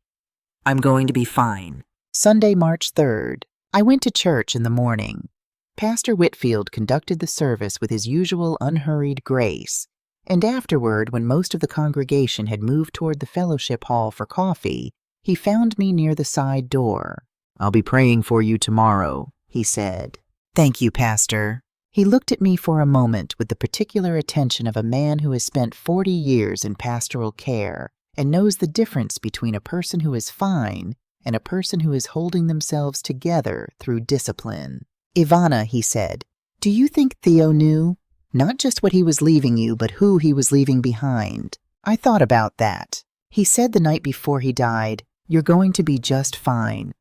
"I'm going to be fine." Sunday, March 3rd. I went to church in the morning. Pastor Whitfield conducted the service with his usual unhurried grace. And afterward, when most of the congregation had moved toward the fellowship hall for coffee, he found me near the side door. "I'll be praying for you tomorrow," he said. "Thank you, Pastor." He looked at me for a moment with the particular attention of a man who has spent 40 years in pastoral care and knows the difference between a person who is fine and a person who is holding themselves together through discipline. "Ivana," he said, "do you think Theo knew? Not just what he was leaving you, but who he was leaving behind." I thought about that. He said the night before he died, "You're going to be just fine."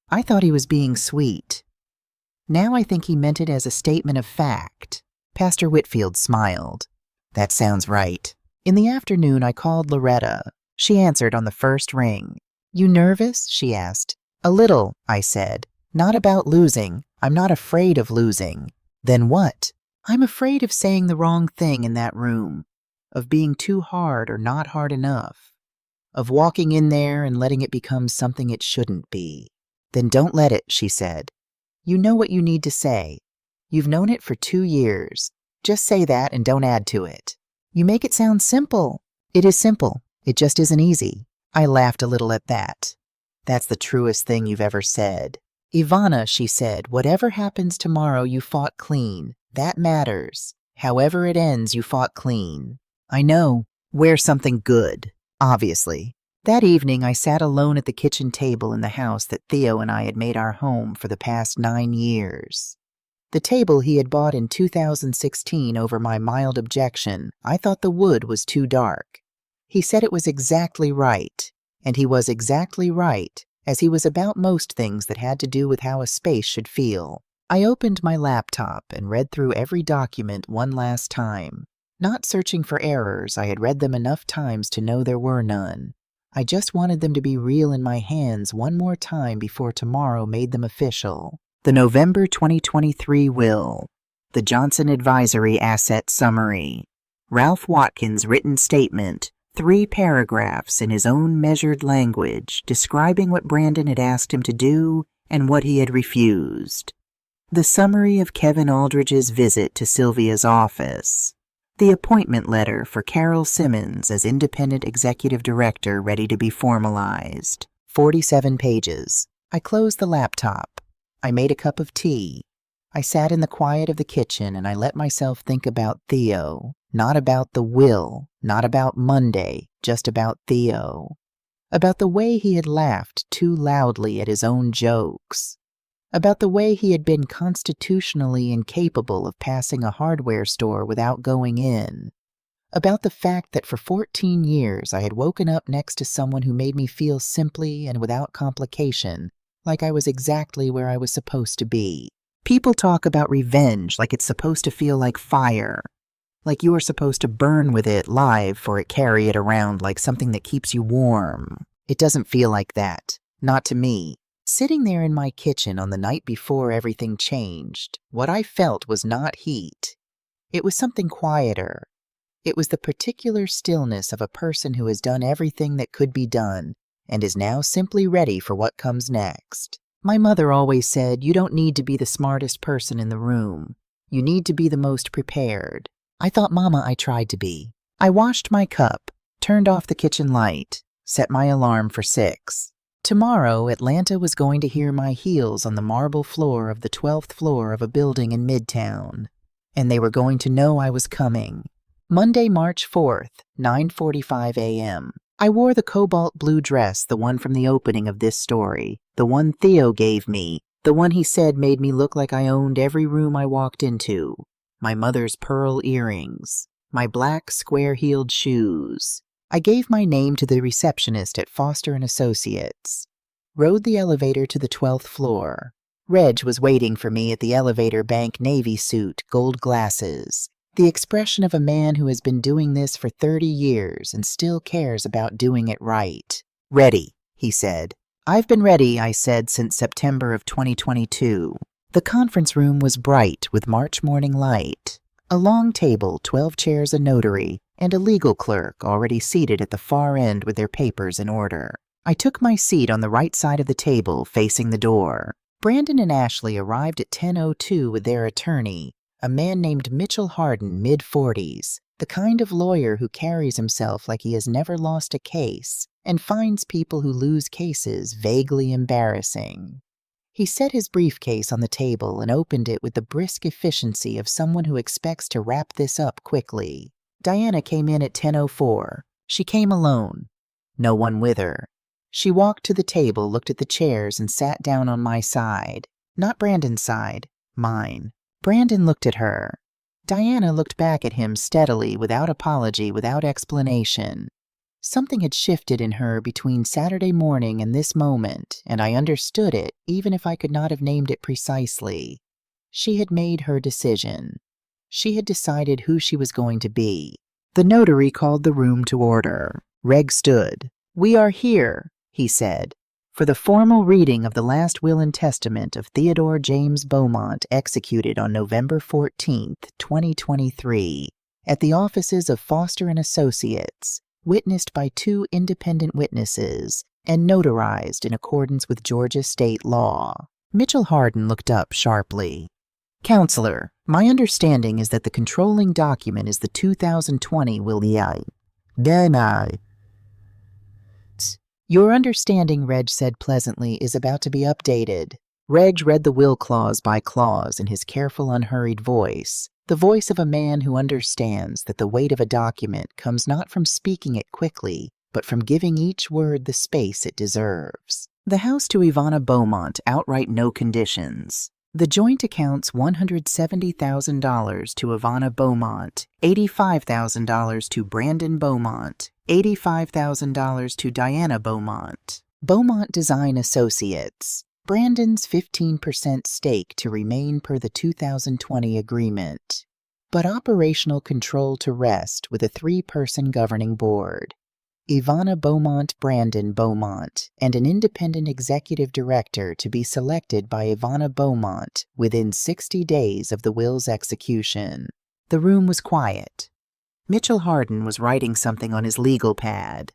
I thought he was being sweet. Now I think he meant it as a statement of fact. Pastor Whitfield smiled. "That sounds right." In the afternoon, I called Loretta. She answered on the first ring. "You nervous?" she asked. "A little," I said. "Not about losing. I'm not afraid of losing." "Then what?" "I'm afraid of saying the wrong thing in that room, of being too hard or not hard enough, of walking in there and letting it become something it shouldn't be." "Then don't let it," she said. "You know what you need to say. You've known it for 2 years. Just say that and don't add to it." "You make it sound simple." "It is simple. It just isn't easy." I laughed a little at that. "That's the truest thing you've ever said." "Ivana," she said, "whatever happens tomorrow, you fought clean. That matters. However it ends, you fought clean." "I know. Wear something good." Obviously. That evening, I sat alone at the kitchen table in the house that Theo and I had made our home for the past 9 years. The table he had bought in 2016 over my mild objection. I thought the wood was too dark. He said it was exactly right, and he was exactly right, as he was about most things that had to do with how a space should feel. I opened my laptop and read through every document one last time. Not searching for errors, I had read them enough times to know there were none. I just wanted them to be real in my hands one more time before tomorrow made them official. The November 2023 will. The Johnson Advisory Asset Summary. Ralph Watkins' written statement, 3 paragraphs in his own measured language, describing what Brandon had asked him to do and what he had refused. The summary of Kevin Aldridge's visit to Sylvia's office. The appointment letter for Carol Simmons as independent executive director ready to be formalized. 47 pages. I closed the laptop. I made a cup of tea. I sat in the quiet of the kitchen and I let myself think about Theo. Not about the will, not about Monday, just about Theo. About the way he had laughed too loudly at his own jokes. About the way he had been constitutionally incapable of passing a hardware store without going in. About the fact that for 14 years I had woken up next to someone who made me feel simply and without complication like I was exactly where I was supposed to be. People talk about revenge like it's supposed to feel like fire, like you are supposed to burn with it live or carry it around like something that keeps you warm. It doesn't feel like that. Not to me. Sitting there in my kitchen on the night before everything changed, what I felt was not heat. It was something quieter. It was the particular stillness of a person who has done everything that could be done and is now simply ready for what comes next. My mother always said, "You don't need to be the smartest person in the room. You need to be the most prepared." I thought, Mama, I tried to be. I washed my cup, turned off the kitchen light, set my alarm for 6. Tomorrow, Atlanta was going to hear my heels on the marble floor of the 12th floor of a building in Midtown, and they were going to know I was coming. Monday, March 4th, 9:45 a.m. I wore the cobalt blue dress, the one from the opening of this story, the one Theo gave me, the one he said made me look like I owned every room I walked into, my mother's pearl earrings, my black square-heeled shoes. I gave my name to the receptionist at Foster & Associates, rode the elevator to the 12th floor. Reg was waiting for me at the elevator bank navy suit, gold glasses, the expression of a man who has been doing this for 30 years and still cares about doing it right. "Ready," he said. "I've been ready," I said, "since September of 2022. The conference room was bright with March morning light. A long table, 12 chairs, a notary, and a legal clerk already seated at the far end with their papers in order. I took my seat on the right side of the table, facing the door. Brandon and Ashley arrived at 10:02 with their attorney, a man named Mitchell Harden, mid-40s, The kind of lawyer who carries himself like he has never lost a case and finds people who lose cases vaguely embarrassing. He set his briefcase on the table and opened it with the brisk efficiency of someone who expects to wrap this up quickly. Diana came in at 10:04. She came alone. No one with her. She walked to the table, looked at the chairs, and sat down on my side. Not Brandon's side, mine. Brandon looked at her. Diana looked back at him steadily, without apology, without explanation. Something had shifted in her between Saturday morning and this moment, and I understood it, even if I could not have named it precisely. She had made her decision. She had decided who she was going to be. The notary called the room to order. Reg stood. "We are here," he said, "for the formal reading of the last will and testament of Theodore James Beaumont, executed on November 14th, 2023, at the offices of Foster and Associates, witnessed by 2 independent witnesses, and notarized in accordance with Georgia state law." Mitchell Hardin looked up sharply. "Counselor, my understanding is that the controlling document is the 2020 will. Your understanding," Reg said pleasantly, "is about to be updated." Reg read the will clause by clause in his careful, unhurried voice, the voice of a man who understands that the weight of a document comes not from speaking it quickly, but from giving each word the space it deserves. The house to Ivana Beaumont, outright no conditions. The joint accounts $170,000 to Ivana Beaumont, $85,000 to Brandon Beaumont, $85,000 to Diana Beaumont. Beaumont Design Associates. Brandon's 15% stake to remain per the 2020 agreement, but operational control to rest with a 3-person governing board. Ivana Beaumont, Brandon Beaumont, and an independent executive director to be selected by Ivana Beaumont within 60 days of the will's execution. The room was quiet. Mitchell Hardin was writing something on his legal pad.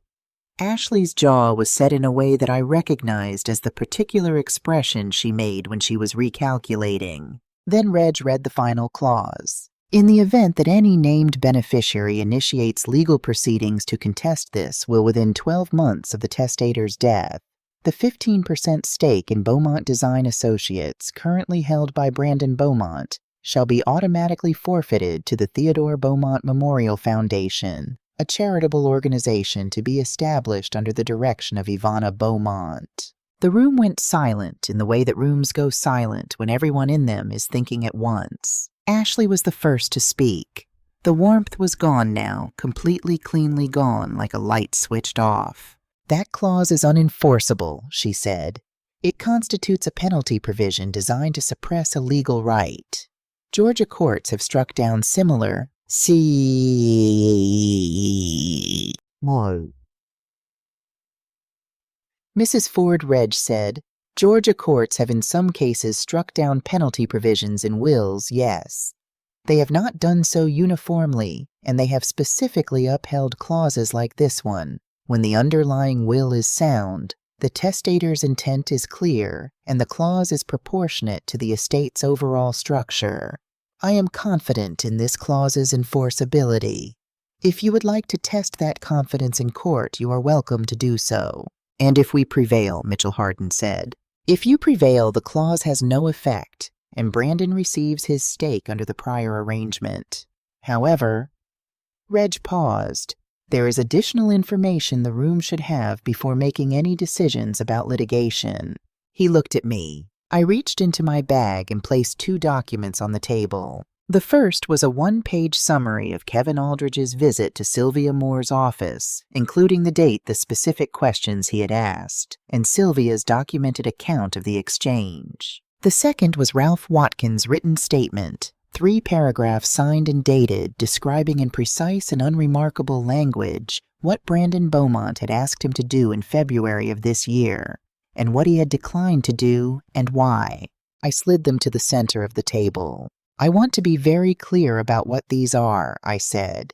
Ashley's jaw was set in a way that I recognized as the particular expression she made when she was recalculating. Then Reg read the final clause. In the event that any named beneficiary initiates legal proceedings to contest this will within 12 months of the testator's death, the 15% stake in Beaumont Design Associates, currently held by Brandon Beaumont, shall be automatically forfeited to the Theodore Beaumont Memorial Foundation, a charitable organization to be established under the direction of Ivana Beaumont. The room went silent in the way that rooms go silent when everyone in them is thinking at once. Ashley was the first to speak. The warmth was gone now, completely cleanly gone, like a light switched off. "That clause is unenforceable," she said. "It constitutes a penalty provision designed to suppress a legal right. Georgia courts have struck down similar Mrs. Ford Reg said, "Georgia courts have in some cases struck down penalty provisions in wills, yes. They have not done so uniformly, and they have specifically upheld clauses like this one, when the underlying will is sound, the testator's intent is clear, and the clause is proportionate to the estate's overall structure. I am confident in this clause's enforceability. If you would like to test that confidence in court, you are welcome to do so." "And if we prevail," Mitchell Hardin said. "If you prevail, the clause has no effect, and Brandon receives his stake under the prior arrangement. However," Reg paused, "there is additional information the room should have before making any decisions about litigation." He looked at me. I reached into my bag and placed 2 documents on the table. The first was a 1-page summary of Kevin Aldridge's visit to Sylvia Moore's office, including the date, the specific questions he had asked, and Sylvia's documented account of the exchange. The second was Ralph Watkins' written statement, 3 paragraphs signed and dated, describing in precise and unremarkable language what Brandon Beaumont had asked him to do in February of this year, and what he had declined to do and why. I slid them to the center of the table. "I want to be very clear about what these are," I said.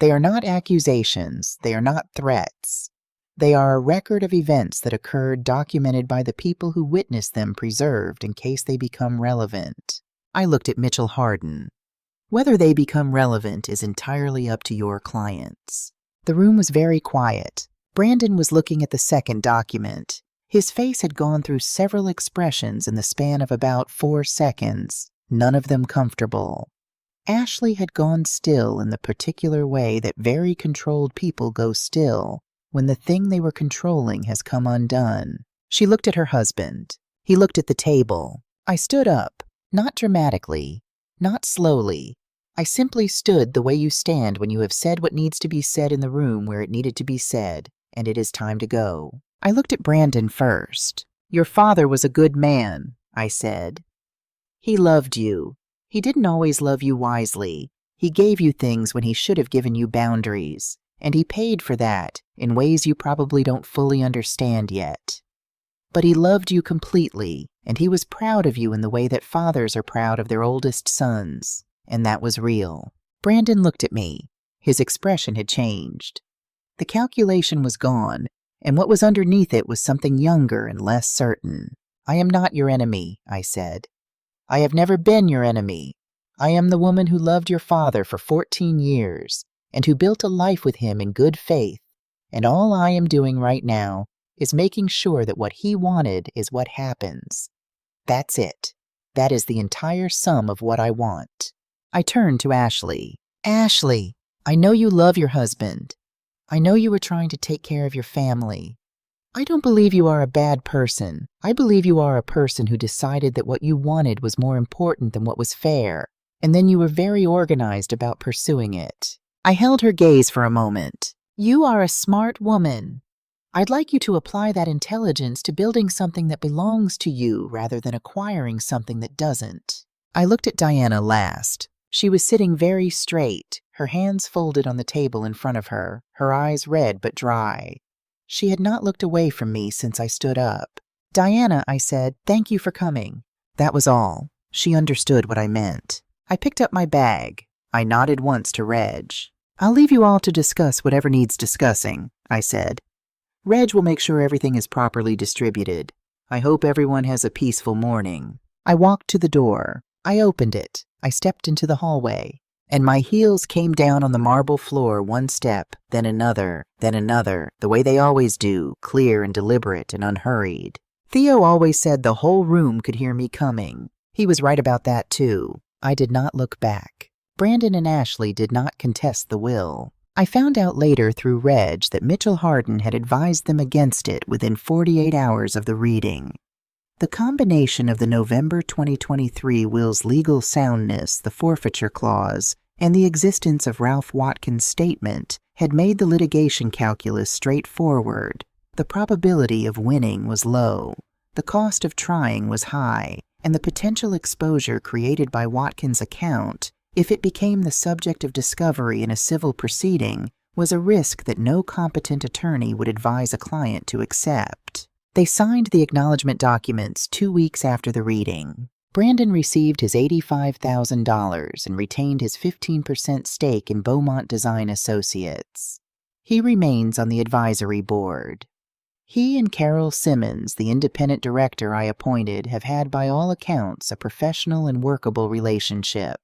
"They are not accusations, they are not threats. They are a record of events that occurred, documented by the people who witnessed them, preserved in case they become relevant." I looked at Mitchell Hardin. Whether they become relevant is entirely up to your clients. The room was very quiet. Brandon was looking at the second document. His face had gone through several expressions in the span of about 4 seconds, none of them comfortable. Ashley had gone still in the particular way that very controlled people go still when the thing they were controlling has come undone. She looked at her husband. He looked at the table. I stood up, not dramatically, not slowly. I simply stood the way you stand when you have said what needs to be said in the room where it needed to be said, and it is time to go. I looked at Brandon first. Your father was a good man, I said. He loved you. He didn't always love you wisely. He gave you things when he should have given you boundaries, and he paid for that in ways you probably don't fully understand yet. But he loved you completely, and he was proud of you in the way that fathers are proud of their oldest sons, and that was real. Brandon looked at me. His expression had changed. The calculation was gone, and what was underneath it was something younger and less certain. I am not your enemy, I said. I have never been your enemy. I am the woman who loved your father for 14 years and who built a life with him in good faith, and all I am doing right now is making sure that what he wanted is what happens. That's it. That is the entire sum of what I want. I turned to Ashley. Ashley, I know you love your husband. I know you were trying to take care of your family. I don't believe you are a bad person. I believe you are a person who decided that what you wanted was more important than what was fair, and then you were very organized about pursuing it. I held her gaze for a moment. You are a smart woman. I'd like you to apply that intelligence to building something that belongs to you rather than acquiring something that doesn't. I looked at Diana last. She was sitting very straight, her hands folded on the table in front of her, her eyes red but dry. She had not looked away from me since I stood up. Diana, I said, thank you for coming. That was all. She understood what I meant. I picked up my bag. I nodded once to Reg. I'll leave you all to discuss whatever needs discussing, I said. Reg will make sure everything is properly distributed. I hope everyone has a peaceful morning. I walked to the door. I opened it. I stepped into the hallway, and my heels came down on the marble floor one step, then another, the way they always do, clear and deliberate and unhurried. Theo always said the whole room could hear me coming. He was right about that, too. I did not look back. Brandon and Ashley did not contest the will. I found out later through Reg that Mitchell Harden had advised them against it within 48 hours of the reading. The combination of the November 2023 will's legal soundness, the forfeiture clause, and the existence of Ralph Watkins' statement had made the litigation calculus straightforward. The probability of winning was low, the cost of trying was high, and the potential exposure created by Watkins' account, if it became the subject of discovery in a civil proceeding, was a risk that no competent attorney would advise a client to accept. They signed the acknowledgement documents 2 weeks after the reading. Brandon received his $85,000 and retained his 15% stake in Beaumont Design Associates. He remains on the advisory board. He and Carol Simmons, the independent director I appointed, have had by all accounts a professional and workable relationship.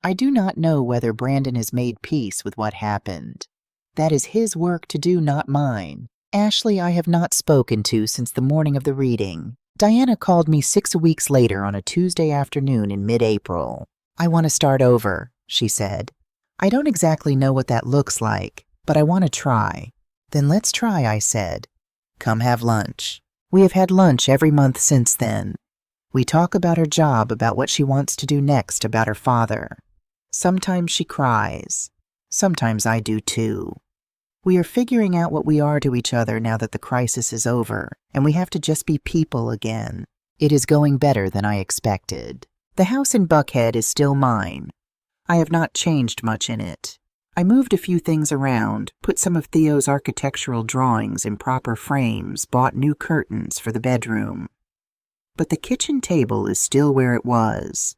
I do not know whether Brandon has made peace with what happened. That is his work to do, not mine. Ashley I have not spoken to since the morning of the reading. Diana called me 6 weeks later on a Tuesday afternoon in mid-April. I want to start over, she said. I don't exactly know what that looks like, but I want to try. Then let's try, I said. Come have lunch. We have had lunch every month since then. We talk about her job, about what she wants to do next, about her father. Sometimes she cries. Sometimes I do too. We are figuring out what we are to each other now that the crisis is over, and we have to just be people again. It is going better than I expected. The house in Buckhead is still mine. I have not changed much in it. I moved a few things around, put some of Theo's architectural drawings in proper frames, bought new curtains for the bedroom. But the kitchen table is still where it was.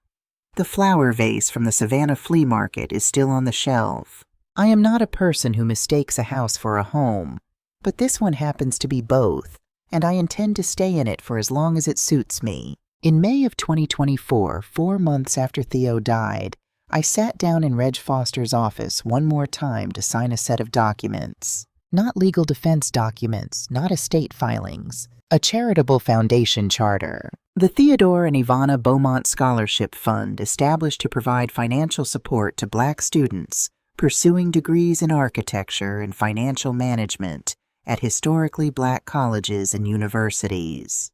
The flower vase from the Savannah flea market is still on the shelf. I am not a person who mistakes a house for a home, but this one happens to be both, and I intend to stay in it for as long as it suits me. In May of 2024, 4 months after Theo died, I sat down in Reg Foster's office one more time to sign a set of documents. Not legal defense documents, not estate filings. A charitable foundation charter. The Theodore and Ivana Beaumont Scholarship Fund, established to provide financial support to Black students pursuing degrees in architecture and financial management at historically Black colleges and universities.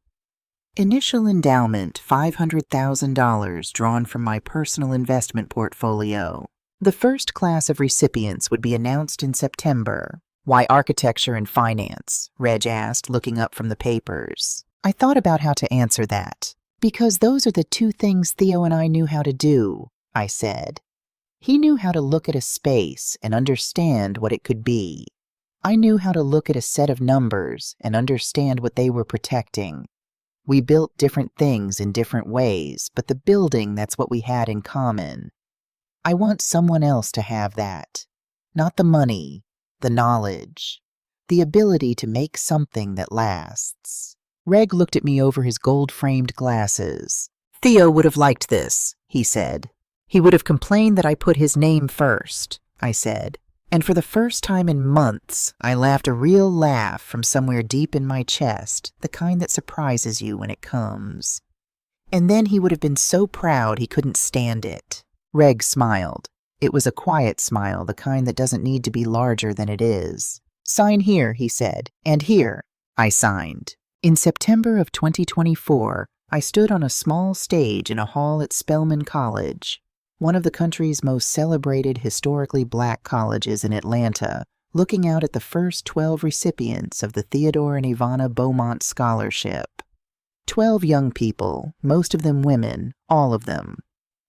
Initial endowment $500,000 drawn from my personal investment portfolio. The first class of recipients would be announced in September. Why architecture and finance? Reg asked, looking up from the papers. I thought about how to answer that. Because those are the two things Theo and I knew how to do, I said. He knew how to look at a space and understand what it could be. I knew how to look at a set of numbers and understand what they were protecting. We built different things in different ways, but the building, that's what we had in common. I want someone else to have that. Not the money, the knowledge, the ability to make something that lasts. Reg looked at me over his gold-framed glasses. Theo would have liked this, he said. He would have complained that I put his name first, I said. And for the first time in months, I laughed a real laugh from somewhere deep in my chest, the kind that surprises you when it comes. And then he would have been so proud he couldn't stand it. Reg smiled. It was a quiet smile, the kind that doesn't need to be larger than it is. Sign here, he said, and here. I signed. In September of 2024, I stood on a small stage in a hall at Spelman College, one of the country's most celebrated historically Black colleges in Atlanta, looking out at the first 12 recipients of the Theodore and Ivana Beaumont Scholarship. 12 young people, most of them women, all of them.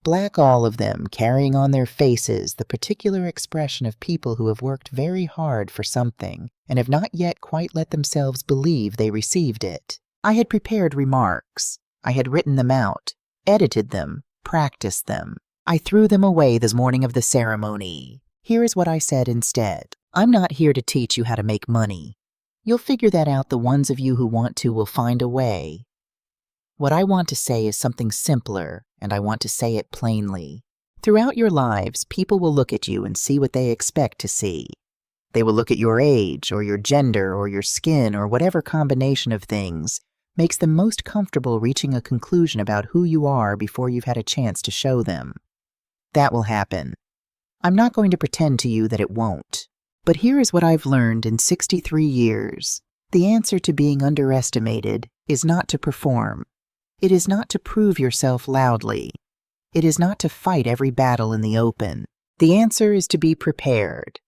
Black, all of them, carrying on their faces the particular expression of people who have worked very hard for something and have not yet quite let themselves believe they received it. I had prepared remarks. I had written them out, edited them, practiced them. I threw them away this morning of the ceremony. Here is what I said instead. I'm not here to teach you how to make money. You'll figure that out. The ones of you who want to will find a way. What I want to say is something simpler, and I want to say it plainly. Throughout your lives, people will look at you and see what they expect to see. They will look at your age, or your gender, or your skin, or whatever combination of things makes them most comfortable reaching a conclusion about who you are before you've had a chance to show them. That will happen. I'm not going to pretend to you that it won't. But here is what I've learned in 63 years. The answer to being underestimated is not to perform. It is not to prove yourself loudly. It is not to fight every battle in the open. The answer is to be prepared.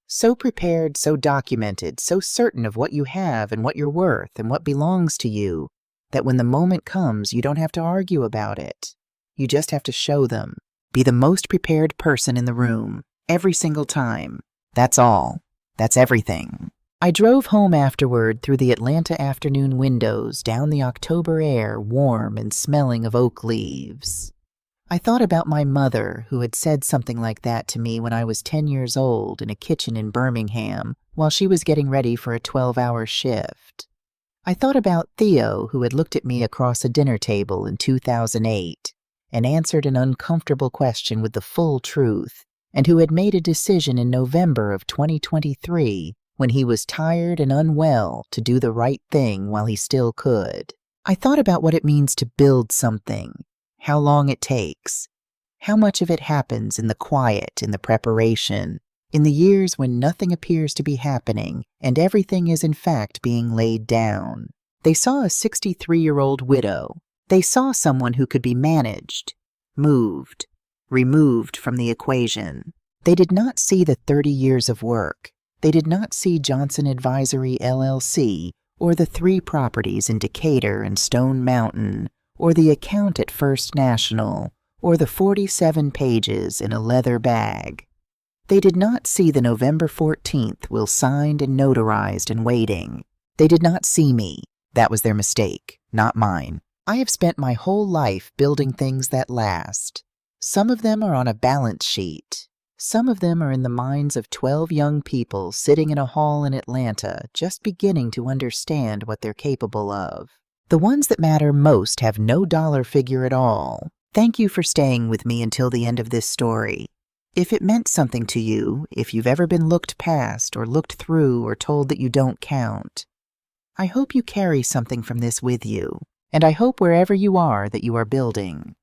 So prepared, so documented, so certain of what you have and what you're worth and what belongs to you, that when the moment comes, you don't have to argue about it. You just have to show them. Be the most prepared person in the room, every single time. That's all. That's everything. I drove home afterward through the Atlanta afternoon windows, down the October air, warm and smelling of oak leaves. I thought about my mother, who had said something like that to me when I was 10 years old in a kitchen in Birmingham, while she was getting ready for a 12-hour shift. I thought about Theo, who had looked at me across a dinner table in 2008, and answered an uncomfortable question with the full truth, and who had made a decision in November of 2023 when he was tired and unwell to do the right thing while he still could. I thought about what it means to build something, how long it takes, how much of it happens in the quiet, in the preparation, in the years when nothing appears to be happening and everything is in fact being laid down. They saw a 63-year-old widow. They saw someone who could be managed, moved, removed from the equation. They did not see the 30 years of work. They did not see Johnson Advisory LLC or the 3 properties in Decatur and Stone Mountain or the account at First National or the 47 pages in a leather bag. They did not see the November 14th will signed and notarized and waiting. They did not see me. That was their mistake, not mine. I have spent my whole life building things that last. Some of them are on a balance sheet. Some of them are in the minds of 12 young people sitting in a hall in Atlanta just beginning to understand what they're capable of. The ones that matter most have no dollar figure at all. Thank you for staying with me until the end of this story. If it meant something to you, if you've ever been looked past or looked through or told that you don't count, I hope you carry something from this with you, and I hope wherever you are that you are building.